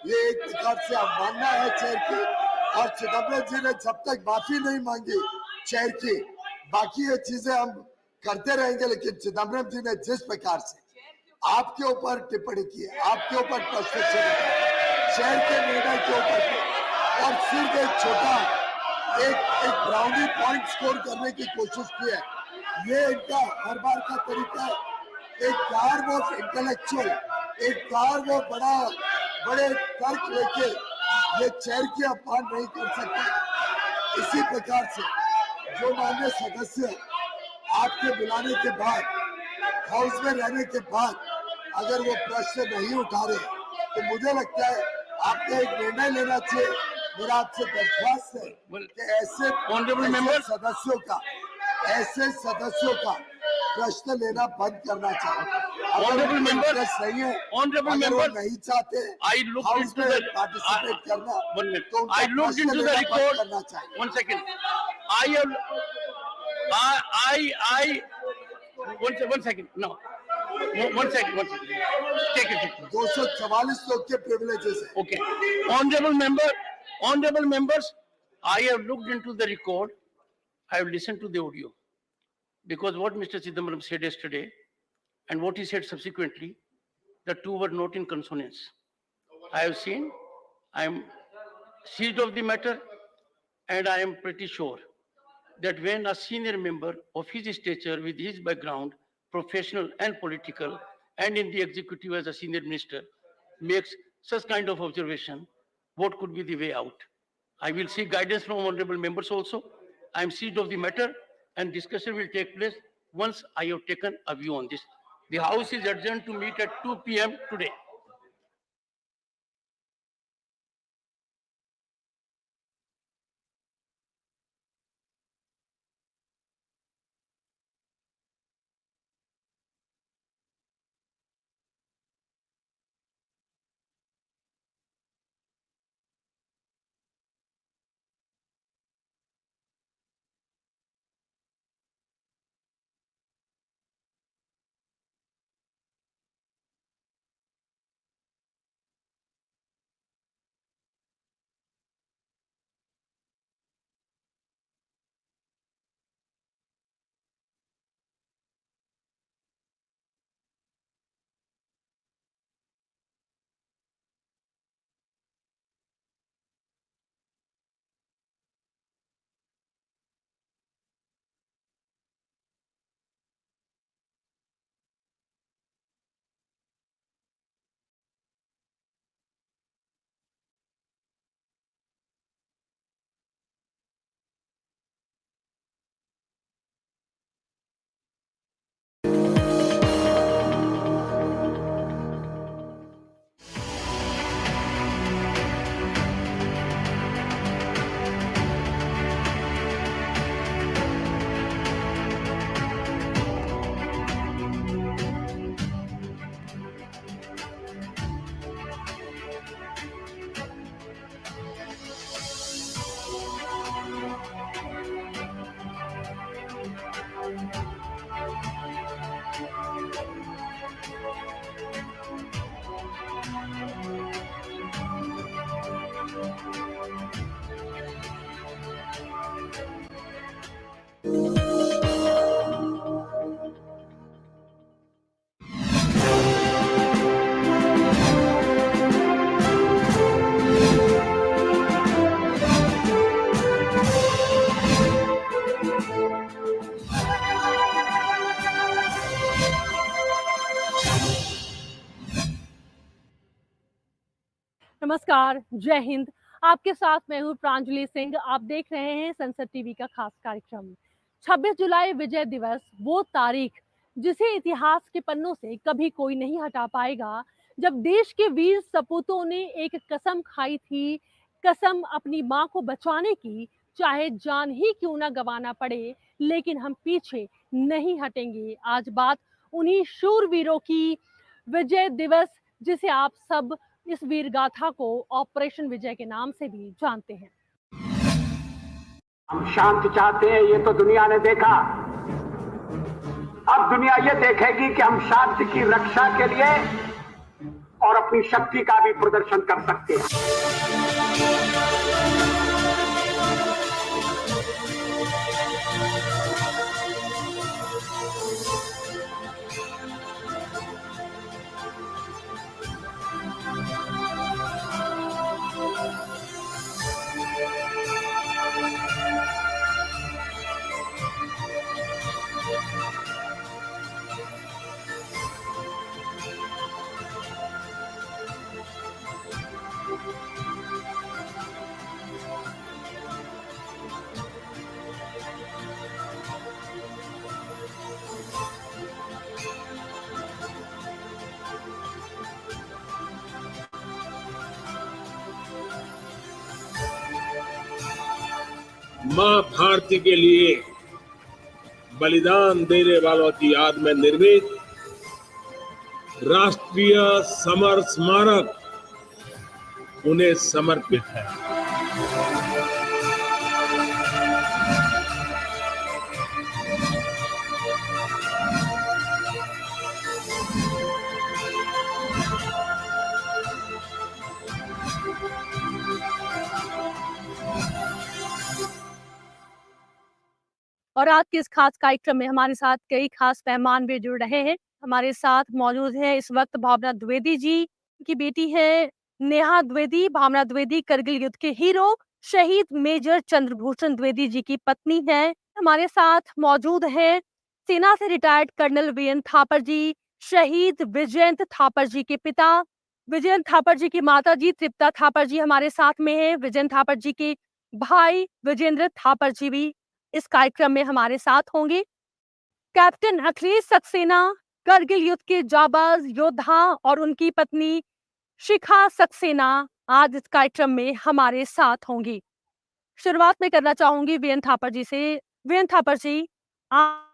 ये एक प्रकार से अवमानना है शहर की, और चिदम्बरम जी ने जब तक माफी नहीं मांगी शहर की, बाकी ये चीजें हम करते रहेंगे। लेकिन चिदम्बरम जी ने जिस प्रकार से आपके ऊपर टिप्पणी की, आपके ऊपर प्रश्न शहर के निर्णय के ऊपर, और सिर्फ एक छोटा एक ब्राउनी पॉइंट स्कोर करने की कोशिश की है, ये इनका हर बार का तरीका है। एक कार वो इंटेलेक्चुअल, एक कार वो बड़े तर्क लेके ये चेयर की अपमान नहीं कर सकते। इसी प्रकार से जो माननीय सदस्य आपके बुलाने के बाद, हाउस में रहने के बाद अगर वो प्रश्न नहीं उठा रहे, तो मुझे लगता है आपको एक निर्णय लेना चाहिए। मेरा आपसे दरख्वास्त है कि ऐसे सदस्यों का प्रश्न लेना बंद करना चाहिए। ऑनरेबल मेंबर नहीं है, ऑनरेबल मेंबर नहीं चाहते I looked into the participate करना, 1 minute. तो उनका I looked प्रश्न into the लेना बंद record. करना चाहिए। 1 second. I have I 1 second. No. 1 second. Take it. 244 लोग के privileges है। Okay. Honorable members, I have looked into the record. I have listened to the audio. Because what Mr. Chidambaram said yesterday and what he said subsequently, the two were not in consonance. I have seen, I am seized of the matter, and I am pretty sure that when a senior member of his stature, with his background, professional and political, and in the executive as a senior minister, makes such kind of observation, what could be the way out? I will seek guidance from honorable members also. I am seized of the matter, and discussion will take place once I have taken a view on this. The House is adjourned to meet at 2 p.m. today. नमस्कार, जय हिंद। आपके साथ मैं हूँ प्रांजलि सिंह। आप देख रहे हैं संसद टीवी का खास कार्यक्रम। 26 जुलाई विजय दिवस, वो तारीख जिसे इतिहास के पन्नों से कभी कोई नहीं हटा पाएगा, जब देश के वीर सपूतों ने एक कसम खाई थी, कसम अपनी मां को बचाने की, चाहे जान ही क्यों ना गंवाना पड़े, लेकिन हम पीछे नहीं हटेंगे। आज बात उन्हीं शूरवीरों की विजय दिवस, जिसे आप सब इस वीर गाथा को ऑपरेशन विजय के नाम से भी जानते हैं। हम शांति चाहते हैं, ये तो दुनिया ने देखा। अब दुनिया ये देखेगी कि हम शांति की रक्षा के लिए और अपनी शक्ति का भी प्रदर्शन कर सकते हैं। मां भारती के लिए बलिदान देने वालों की याद में निर्मित राष्ट्रीय समर स्मारक उन्हें समर्पित है। और आज के इस खास कार्यक्रम में हमारे साथ कई खास मेहमान भी जुड़ रहे हैं। हमारे साथ मौजूद है इस वक्त भावना द्विवेदी जी की बेटी है नेहा द्विवेदी। भावना द्विवेदी करगिल युद्ध के हीरो शहीद मेजर चंद्रभूषण द्विवेदी जी की पत्नी है। हमारे साथ मौजूद है सेना से रिटायर्ड कर्नल वीएन थापर जी, शहीद विजयंत थापर जी के पिता। विजयंत थापर जी की माता जी तृप्ता थापर जी हमारे साथ में है। विजयंत थापर जी के भाई विजेंद्र थापर जी भी इस कार्यक्रम में हमारे साथ होंगे। कैप्टन अखिलेश सक्सेना करगिल युद्ध के जाबाज योद्धा और उनकी पत्नी शिखा सक्सेना आज इस कार्यक्रम में हमारे साथ होंगी। शुरुआत में करना चाहूंगी वीएन थापर जी से। वीएन थापर जी, आप